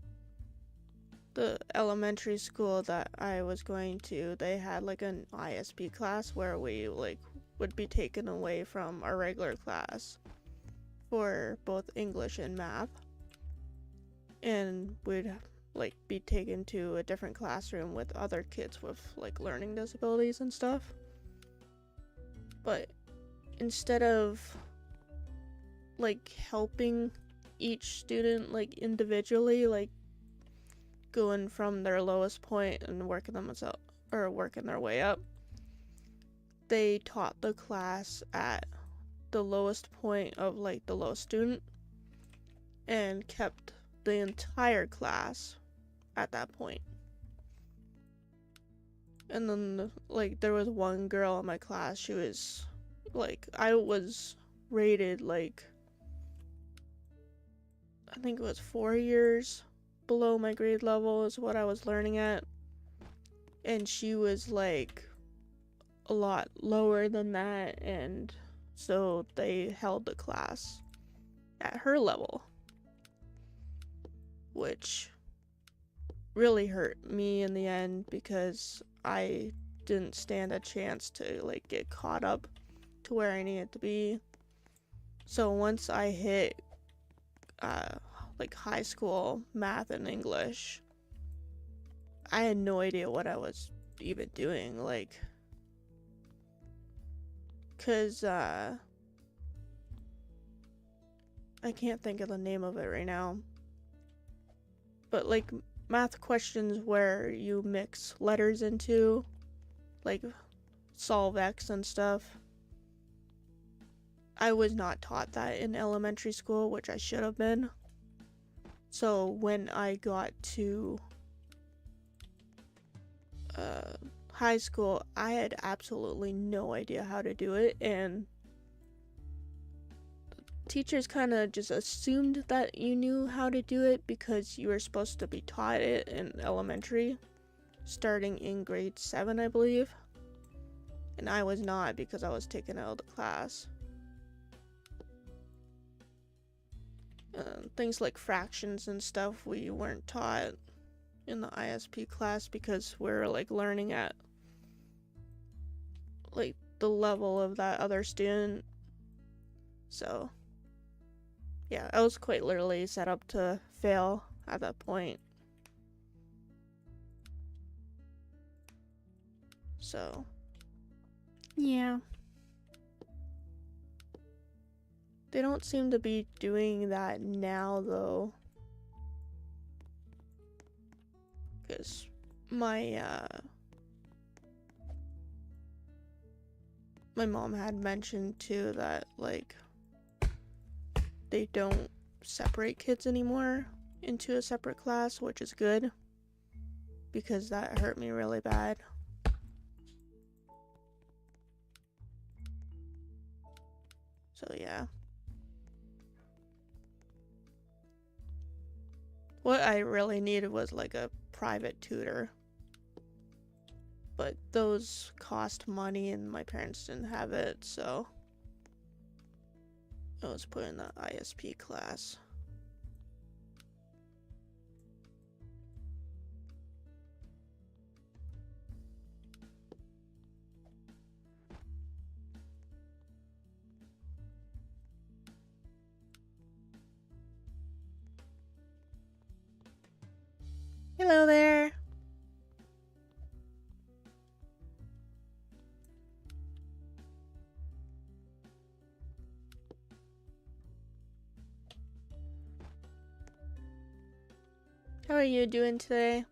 the elementary school that I was going to, they had like an ISP class where we like would be taken away from our regular class for both English and math, and we'd like be taken to a different classroom with other kids with like learning disabilities and stuff. But instead of like helping each student like individually, like going from their lowest point and working their way up, they taught the class at the lowest point of like the lowest student and kept the entire class at that point. And then like there was one girl in my class, she was like, I was rated like, I think it was 4 years below my grade level is what I was learning at, and she was like a lot lower than that, and so they held the class at her level, which really hurt me in the end because I didn't stand a chance to like get caught up to where I needed to be. So once I hit like high school math and English, I had no idea what I was even doing, like, cause I can't think of the name of it right now, but like math questions where you mix letters into, like solve X and stuff. I was not taught that in elementary school, which I should have been. So when I got to high school, I had absolutely no idea how to do it, and teachers kind of just assumed that you knew how to do it because you were supposed to be taught it in elementary, starting in grade 7, I believe. And I was not, because I was taken out of the class. Things like fractions and stuff we weren't taught in the ISP class because we're like learning at like the level of that other student. So yeah, I was quite literally set up to fail at that point. So yeah. They don't seem to be doing that now though, because my mom had mentioned too that like they don't separate kids anymore into a separate class, which is good because that hurt me really bad. So yeah. What I really needed was like a private tutor, but those cost money and my parents didn't have it, so I was put in the ISP class. Hello there. How are you doing today?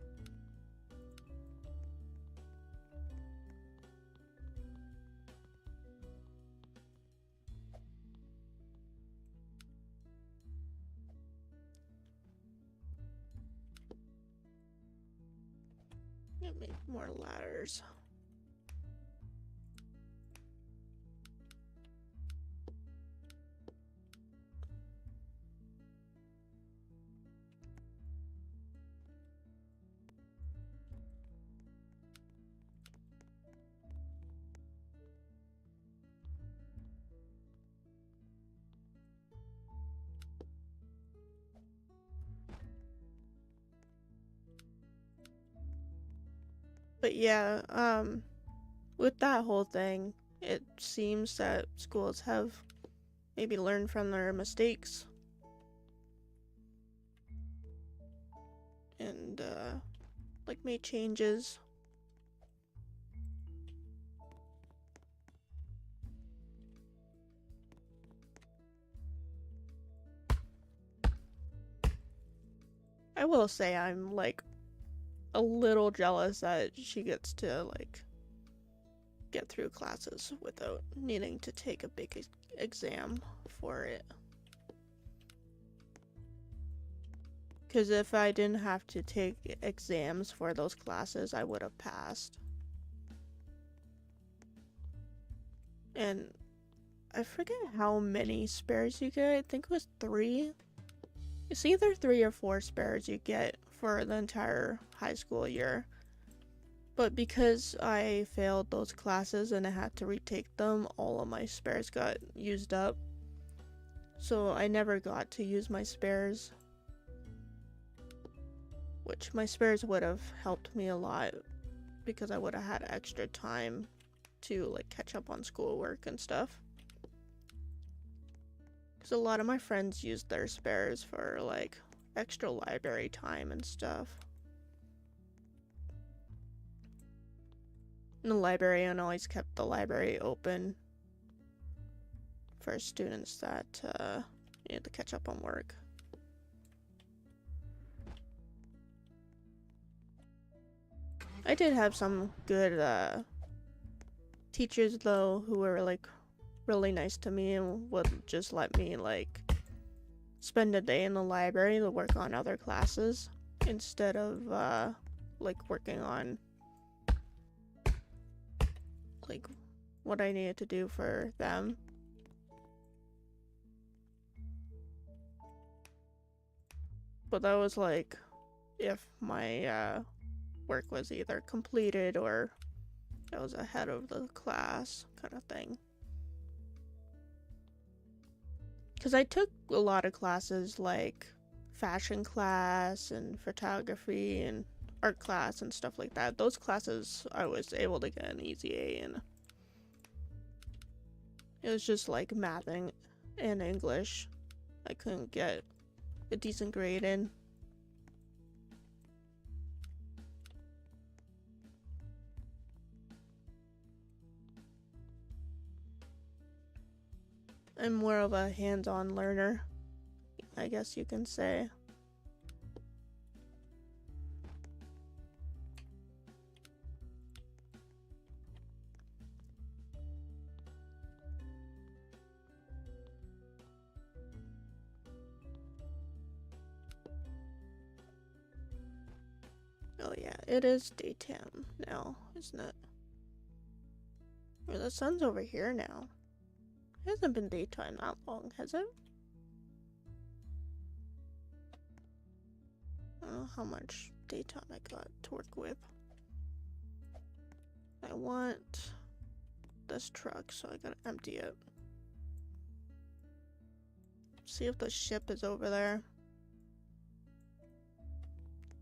Make more ladders. But yeah, with that whole thing, it seems that schools have maybe learned from their mistakes and like made changes. I will say I'm like a little jealous that she gets to like get through classes without needing to take a big exam for it. Because if I didn't have to take exams for those classes, I would have passed. And I forget how many spares you get. I think it was 3. It's either 3 or 4 spares you get for the entire high school year. But because I failed those classes and I had to retake them, all of my spares got used up. So I never got to use my spares. Which my spares would have helped me a lot because I would have had extra time to like catch up on schoolwork and stuff. Because a lot of my friends used their spares for like extra library time and stuff. And the librarian always kept the library open for students that needed to catch up on work. I did have some good teachers though who were like really nice to me and would just let me like spend a day in the library to work on other classes instead of like working on like what I needed to do for them. But that was like if my work was either completed or I was ahead of the class kind of thing. Because I took a lot of classes like fashion class and photography and art class and stuff like that. Those classes I was able to get an easy A in. It was just like math and English I couldn't get a decent grade in. I'm more of a hands-on learner, I guess you can say. Oh yeah, it is daytime now, isn't it? Or the sun's over here now. It hasn't been daytime that long, has it? I don't know how much daytime I got to work with. I want this truck, so I gotta empty it. See if the ship is over there.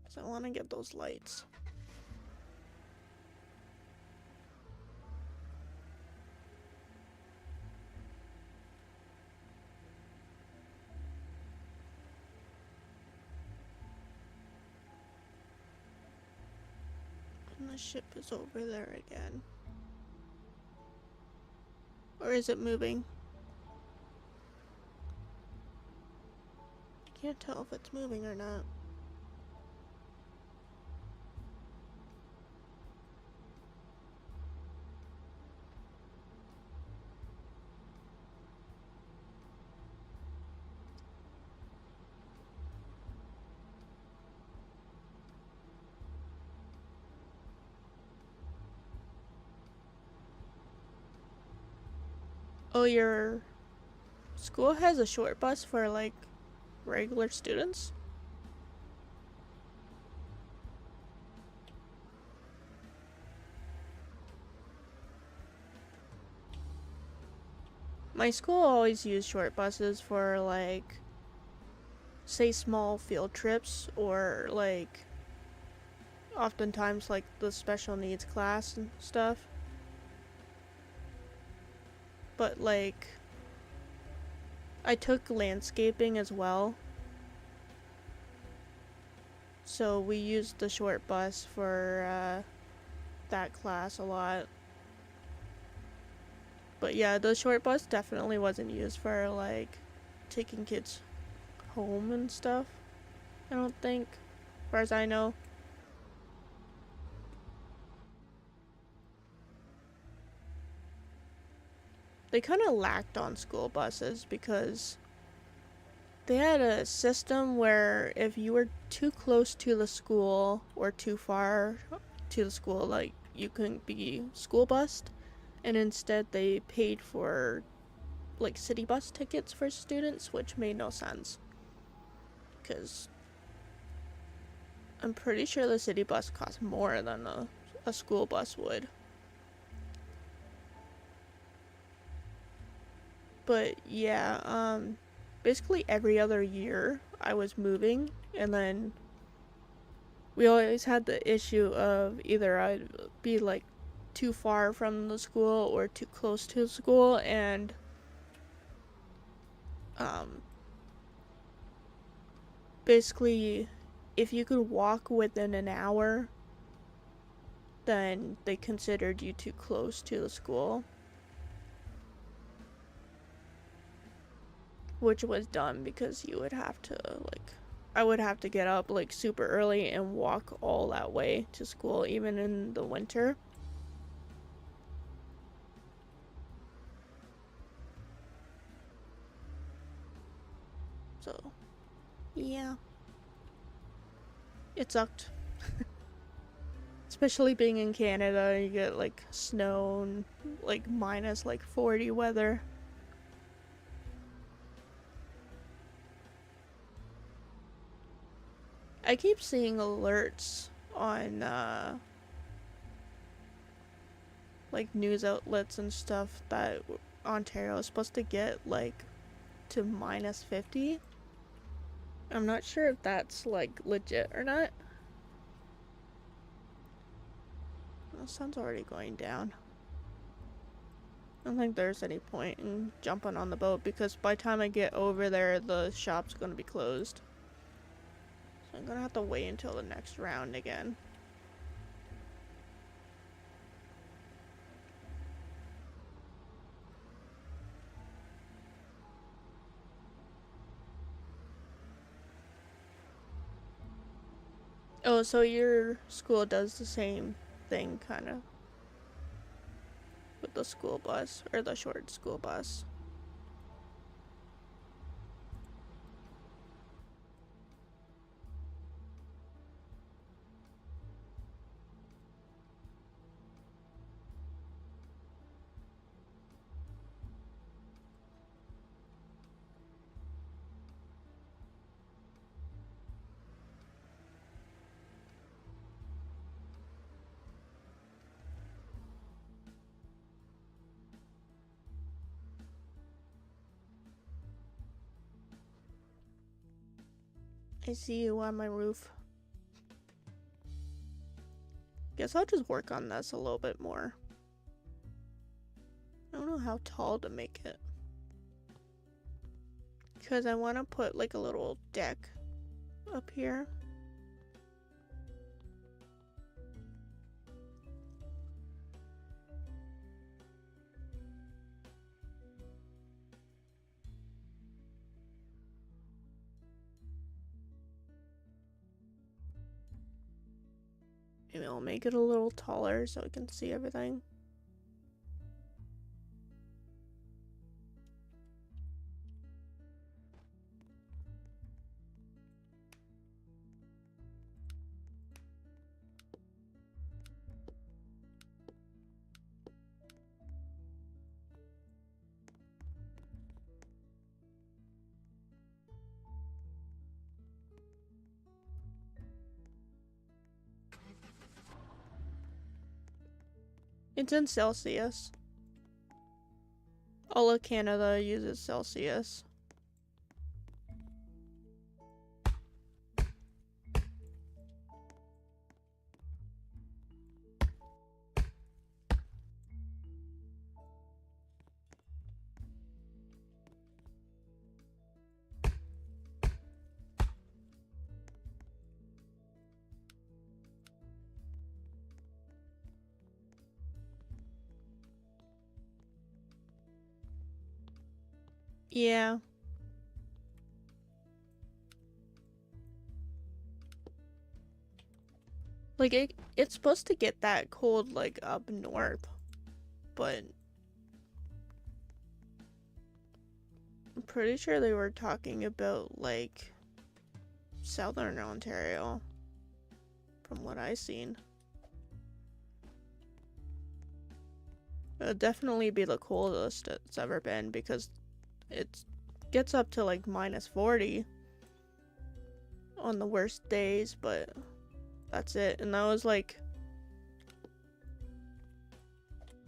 So I want to get those lights. And the ship is over there again. Or is it moving? I can't tell if it's moving or not. Oh, your school has a short bus for like regular students? My school always used short buses for like, say, small field trips, or like oftentimes like the special needs class and stuff. But like, I took landscaping as well, so we used the short bus for that class a lot. But yeah, the short bus definitely wasn't used for like taking kids home and stuff. I don't think, as far as I know. They kind of lacked on school buses because they had a system where if you were too close to the school or too far to the school, like you couldn't be school bused, and instead they paid for like city bus tickets for students, which made no sense because I'm pretty sure the city bus costs more than a school bus would. But yeah, basically every other year I was moving, and then we always had the issue of either I'd be like too far from the school or too close to the school, and um, basically if you could walk within an hour, then they considered you too close to the school, which was dumb because you would have to like, I would have to get up like super early and walk all that way to school, even in the winter. So, yeah, it sucked. Especially being in Canada, you get like snow and like minus like 40 weather. I keep seeing alerts on like news outlets and stuff that Ontario is supposed to get like to minus 50. I'm not sure if that's like legit or not. The sun's already going down. I don't think there's any point in jumping on the boat because by the time I get over there, the shop's gonna be closed. So I'm gonna have to wait until the next round again. Oh, so your school does the same thing, kind of, with the school bus, or the short school bus. I see you on my roof. Guess I'll just work on this a little bit more. I don't know how tall to make it. Because I want to put like a little deck up here. Maybe I'll make it a little taller so I can see everything. It's in Celsius. All of Canada uses Celsius. Yeah. Like, it's supposed to get that cold, like, up north. But I'm pretty sure they were talking about, like, southern Ontario. From what I've seen. It'll definitely be the coldest it's ever been because it gets up to like -40 on the worst days, but that's it. And that was like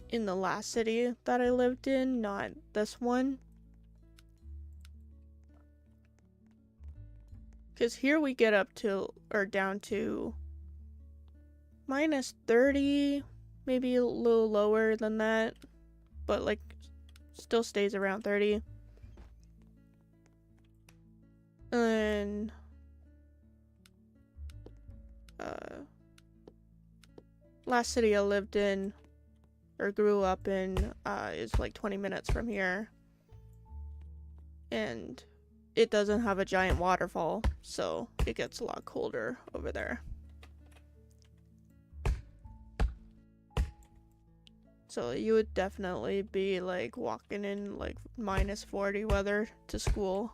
in the last city that I lived in, not this one. Because here we get up to, or down to -30, maybe a little lower than that, but like still stays around 30. And last city I lived in or grew up in is like 20 minutes from here, and it doesn't have a giant waterfall, so it gets a lot colder over there. So you would definitely be like walking in like -40 weather to school.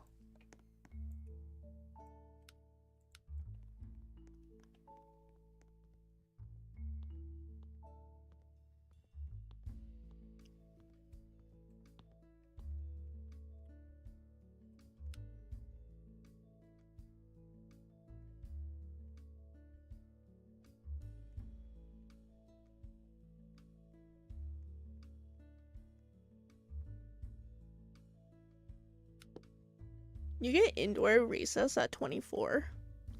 You get indoor recess at 24,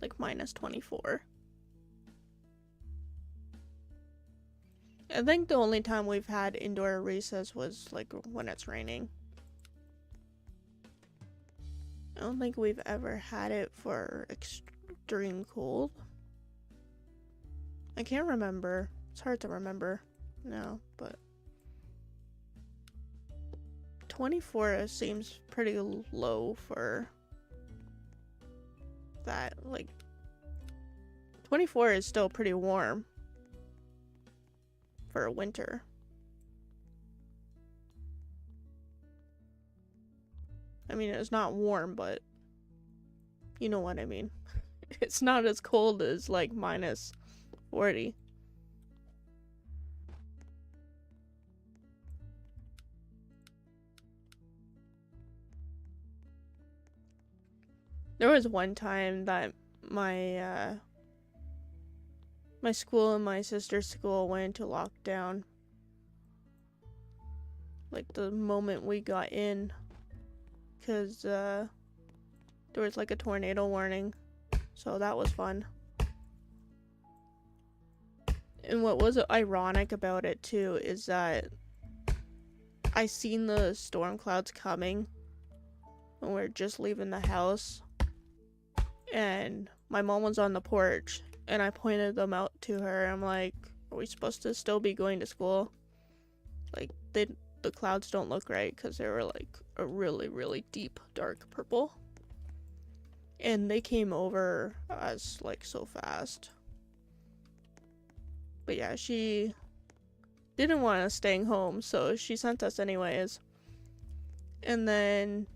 like -24. I think the only time we've had indoor recess was like when it's raining. I don't think we've ever had it for extreme cold. I can't remember. It's hard to remember now, but 24 seems pretty low for that. Like 24 is still pretty warm for a winter. I mean, it's not warm, but you know what I mean. It's not as cold as like -40. There was one time that my school and my sister's school went into lockdown. Like the moment we got in, because there was like a tornado warning, so that was fun. And what was ironic about it too is that I seen the storm clouds coming when we were just leaving the house, and my mom was on the porch, and I pointed them out to her. I'm like, are we supposed to still be going to school? Like, the clouds don't look right because they were like a really, really deep, dark purple. And they came over us like so fast. But yeah, she didn't want us staying home, so she sent us anyways. And then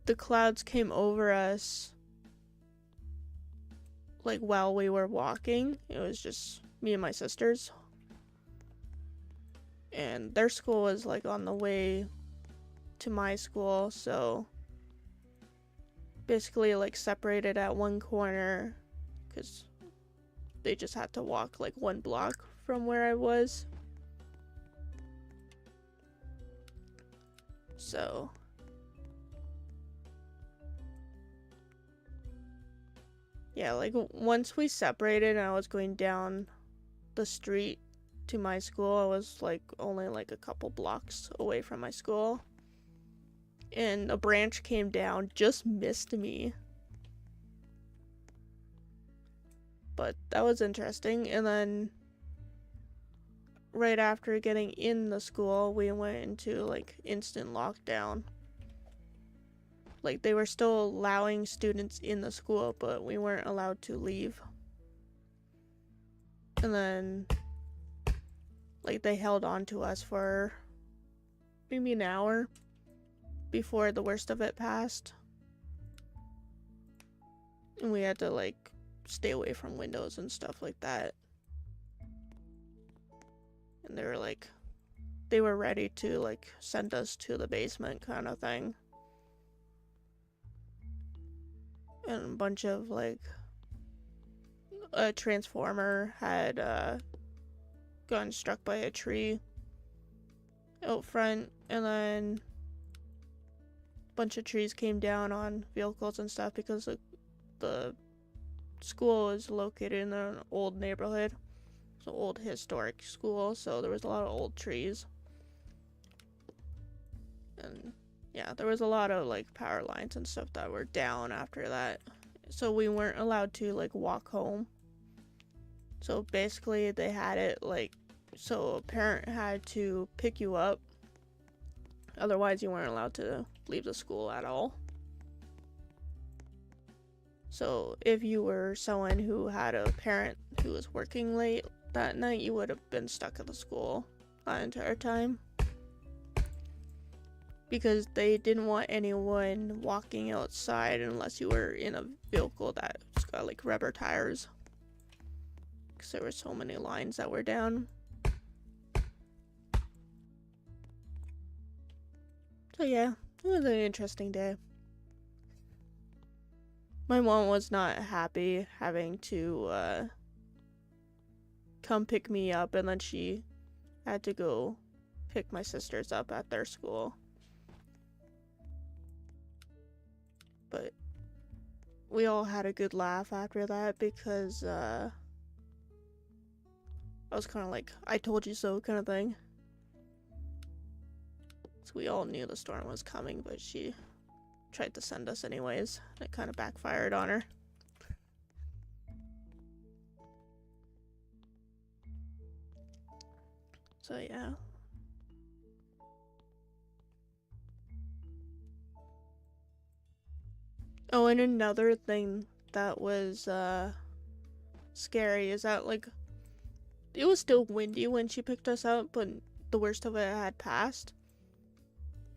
the clouds came over us like while we were walking. It was just me and my sisters, and their school was like on the way to my school, so basically like separated at one corner because they just had to walk like one block from where I was. So yeah, like once we separated and I was going down the street to my school, I was like only like a couple blocks away from my school. And a branch came down, just missed me. But that was interesting. And then right after getting in the school, we went into like instant lockdown. Like they were still allowing students in the school, but we weren't allowed to leave. And then like they held on to us for maybe an hour before the worst of it passed. And we had to like stay away from windows and stuff like that. And they were ready to like send us to the basement kind of thing. And a bunch of like a transformer had gotten struck by a tree out front, and then a bunch of trees came down on vehicles and stuff because the school is located in an old neighborhood. It's an old historic school, so there was a lot of old trees. And yeah, there was a lot of like power lines and stuff that were down after that. So we weren't allowed to like walk home. So basically they had it like, so a parent had to pick you up. Otherwise you weren't allowed to leave the school at all. So if you were someone who had a parent who was working late that night, you would have been stuck at the school that entire time. Because they didn't want anyone walking outside unless you were in a vehicle that's got like rubber tires. Because there were so many lines that were down. So yeah, it was an interesting day. My mom was not happy having to come pick me up, and then she had to go pick my sisters up at their school. But we all had a good laugh after that because I was kind of like, I told you so kind of thing. So we all knew the storm was coming, but she tried to send us anyways. It kind of backfired on her. So yeah. Oh, and another thing that was scary is that like it was still windy when she picked us up, but the worst of it had passed.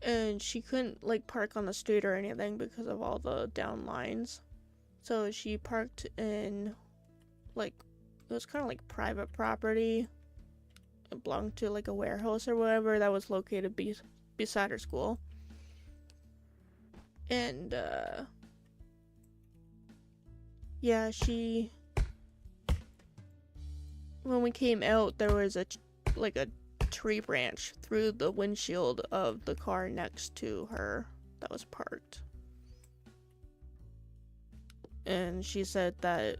And she couldn't like park on the street or anything because of all the down lines. So she parked in like, it was kind of like private property. It belonged to like a warehouse or whatever that was located beside her school. And yeah, when we came out, there was a tree branch through the windshield of the car next to her that was parked. And she said that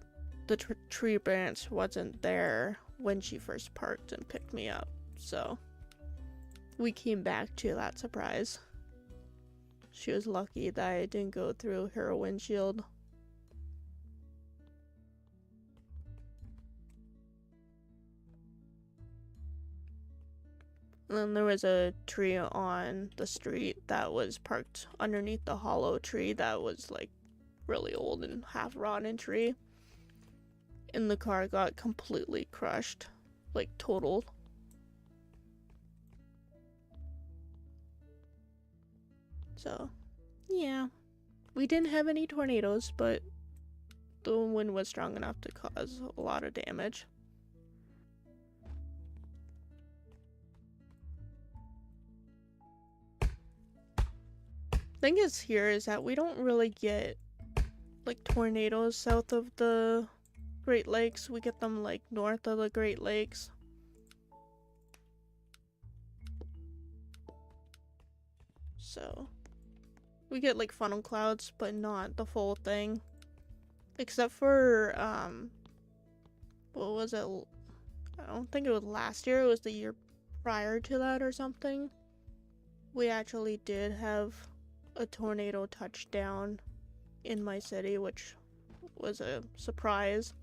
the tree branch wasn't there when she first parked and picked me up. So we came back to that surprise. She was lucky that I didn't go through her windshield. And then there was a tree on the street that was parked underneath the hollow tree that was like really old and half rotten tree. And the car got completely crushed, like totaled. So, yeah. We didn't have any tornadoes, but the wind was strong enough to cause a lot of damage. Thing is here is that we don't really get like tornadoes south of the Great Lakes. We get them like north of the Great Lakes. So we get like funnel clouds, but not the full thing. Except for what was it? I don't think it was last year, it was the year prior to that or something. We actually did have a tornado touchdown in my city, which was a surprise.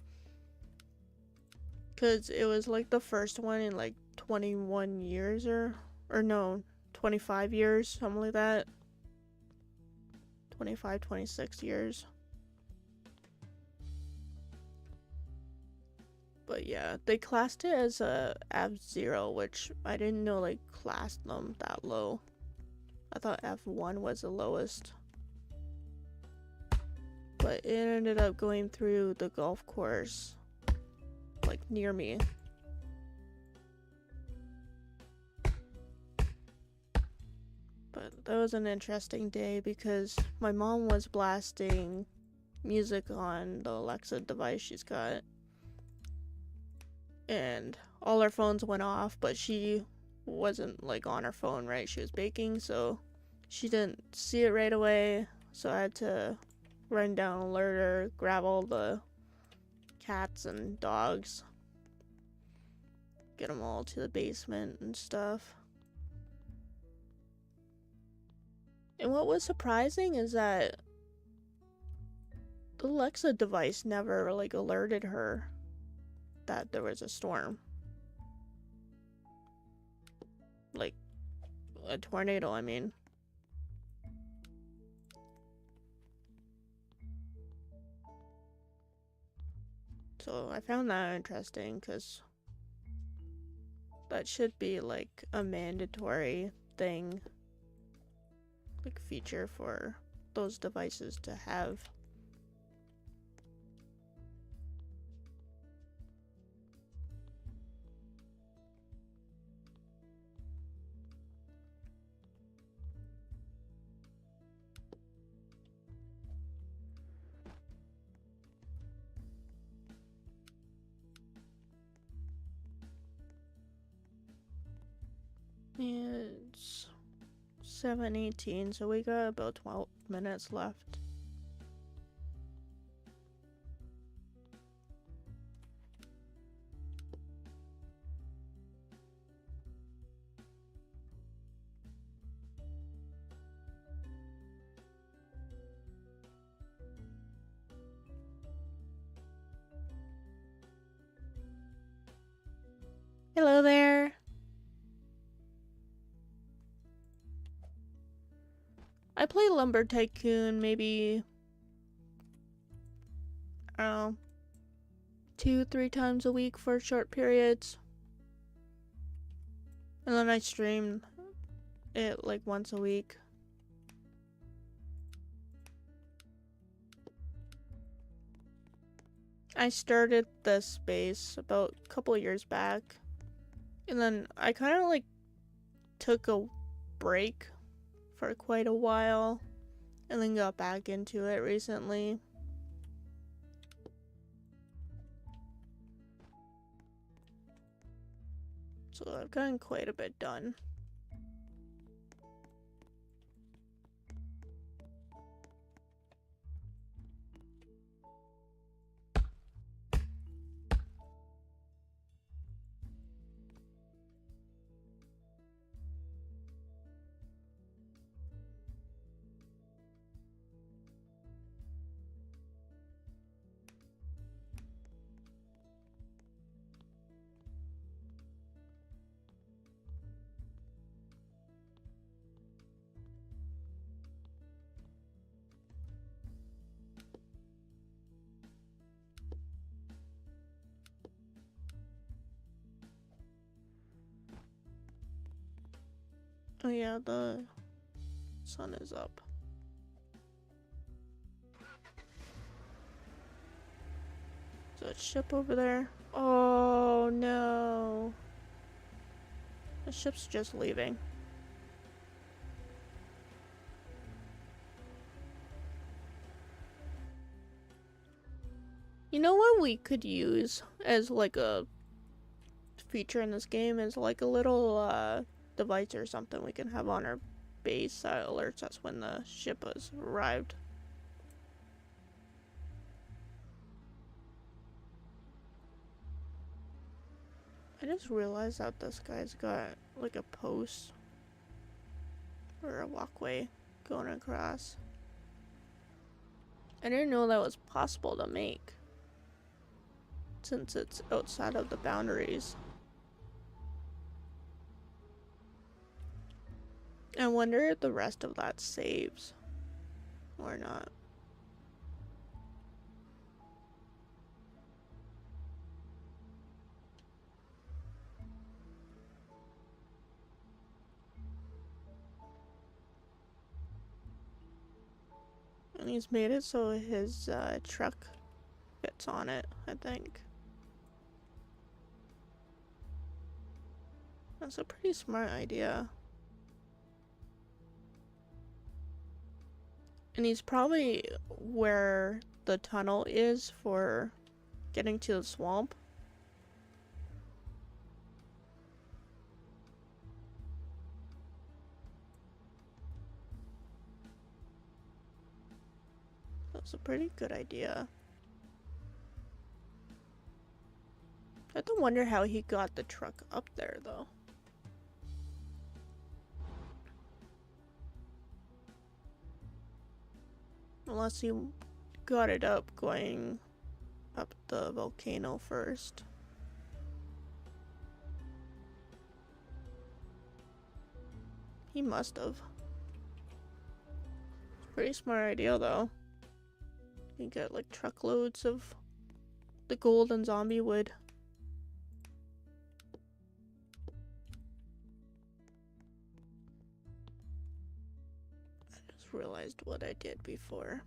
Because it was like the first one in like 21 years or no, 25 years, something like that. 25, 26 years. But yeah, they classed it as a F0, which I didn't know like classed them that low. I thought F1 was the lowest. But it ended up going through the golf course, like near me. But that was an interesting day because my mom was blasting music on the Alexa device she's got. And all our phones went off, but she wasn't like on her phone, right? She was baking, so she didn't see it right away. So I had to run down, alert her, grab all the cats and dogs, get them all to the basement and stuff. And what was surprising is that the Alexa device never like alerted her that there was a storm. Like a tornado, I mean. So I found that interesting because that should be like a mandatory thing, like feature for those devices to have. It's 7:18, so we got about 12 minutes left. Hello there. I play Lumber Tycoon maybe, I don't know, 2-3 times a week for short periods. And then I stream it like once a week. I started this space about a couple years back. And then I kind of like took a break for quite a while and then got back into it recently. So I've gotten quite a bit done. Oh yeah, the sun is up. Is that ship over there? Oh no. The ship's just leaving. You know what we could use as like a feature in this game is like a little device or something we can have on our base that alerts us when the ship has arrived. I just realized that this guy's got like a post or a walkway going across. I didn't know that was possible to make, since it's outside of the boundaries. I wonder if the rest of that saves or not. And he's made it so his truck fits on it, I think. That's a pretty smart idea. And he's probably where the tunnel is for getting to the swamp. That's a pretty good idea. I have to wonder how he got the truck up there, though. Unless he got it up going up the volcano first. He must have. Pretty smart idea, though. You get like truckloads of the gold and zombie wood. I just realized what I did before.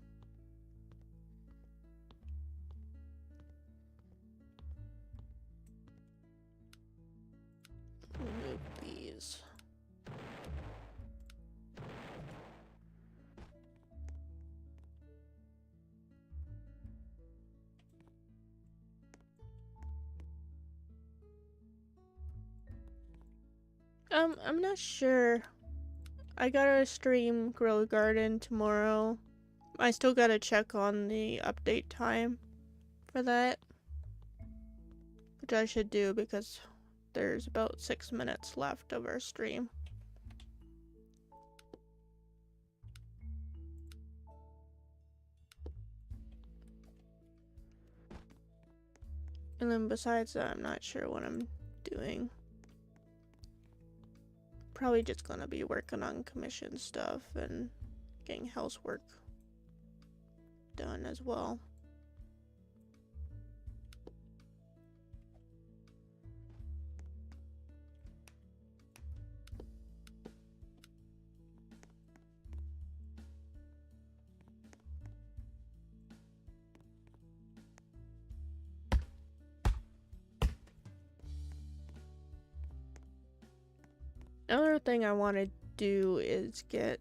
Remove these. I'm not sure. I gotta stream Grow Garden tomorrow. I still gotta check on the update time for that, which I should do because there's about 6 minutes left of our stream. And then besides that, I'm not sure what I'm doing. Probably just gonna be working on commission stuff and getting housework done as well. Another thing I want to do is get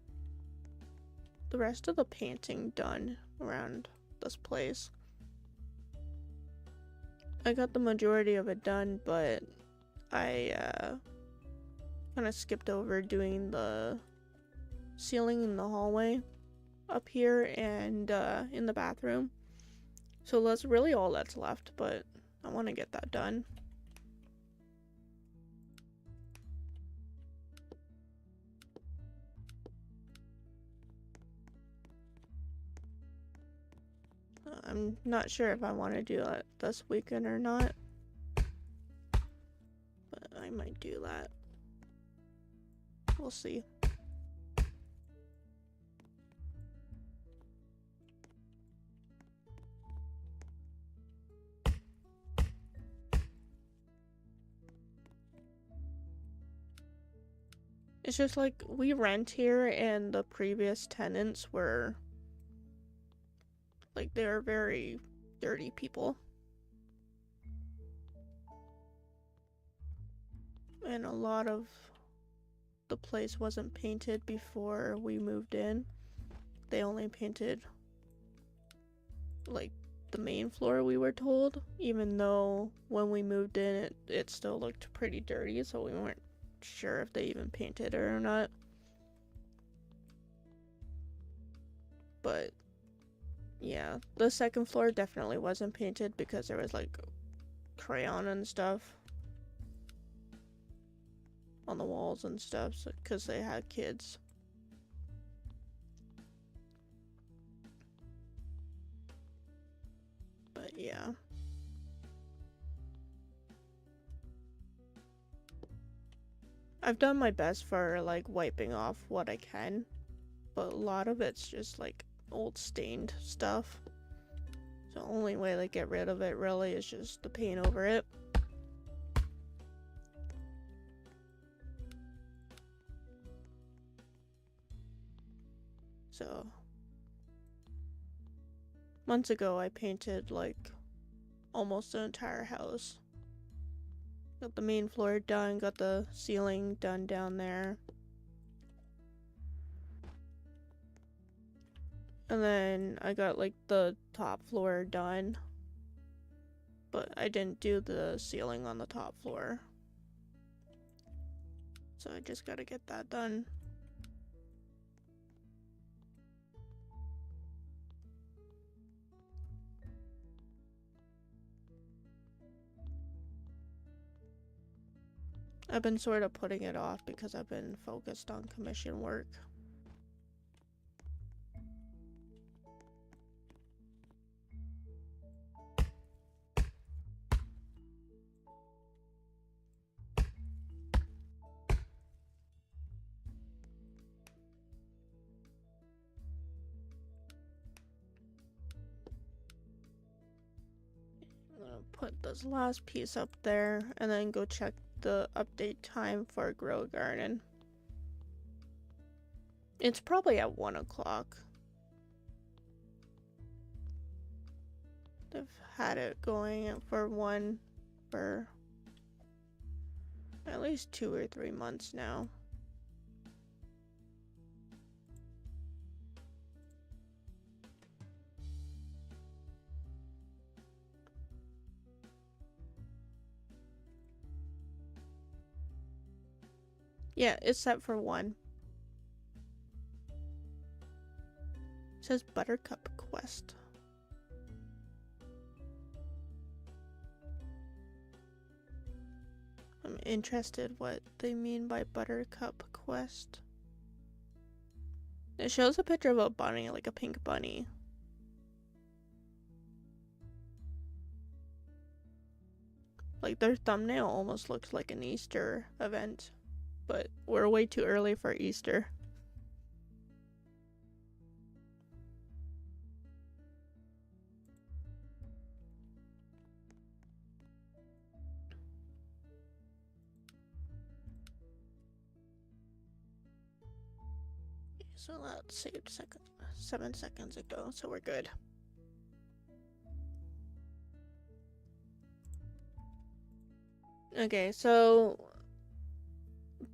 the rest of the painting done around this place. I got the majority of it done, but I kind of skipped over doing the ceiling in the hallway up here and in the bathroom. So that's really all that's left, but I want to get that done. I'm not sure if I want to do that this weekend or not, but I might do that. We'll see. It's just like we rent here and the previous tenants were like, they're very dirty people. And a lot of the place wasn't painted before we moved in. They only painted like the main floor, we were told, even though when we moved in it still looked pretty dirty, so we weren't sure if they even painted it or not. But yeah, the second floor definitely wasn't painted because there was like crayon and stuff on the walls and stuff, so, because they had kids. But yeah. I've done my best for like wiping off what I can, but a lot of it's just like old stained stuff. So the only way to get rid of it really is just to paint over it. So months ago I painted like almost the entire house. Got the main floor done, got the ceiling done down there. And then I got like the top floor done. But I didn't do the ceiling on the top floor. So I just gotta get that done. I've been sort of putting it off because I've been focused on commission work. I'm gonna put this last piece up there and then go check the update time for Grow Garden. It's probably at 1 o'clock. They've had it going for at least 2 or 3 months now. Yeah, it's set for 1. It says Buttercup Quest. I'm interested what they mean by Buttercup Quest. It shows a picture of a bunny, like a pink bunny. Like their thumbnail almost looks like an Easter event. But we're way too early for Easter. So that saved 7 seconds ago, so we're good. Okay, so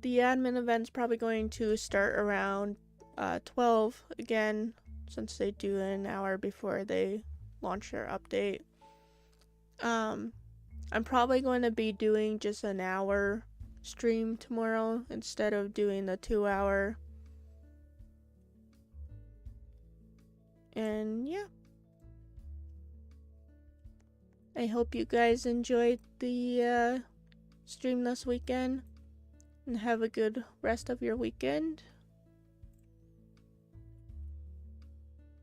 the admin event's probably going to start around 12 again, since they do an hour before they launch their update. I'm probably going to be doing just an hour stream tomorrow instead of doing the 2-hour. And yeah. I hope you guys enjoyed the stream this weekend. And have a good rest of your weekend.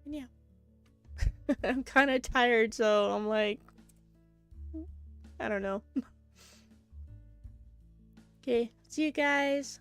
And yeah. I'm kind of tired, so I'm like, I don't know. Okay, see you guys.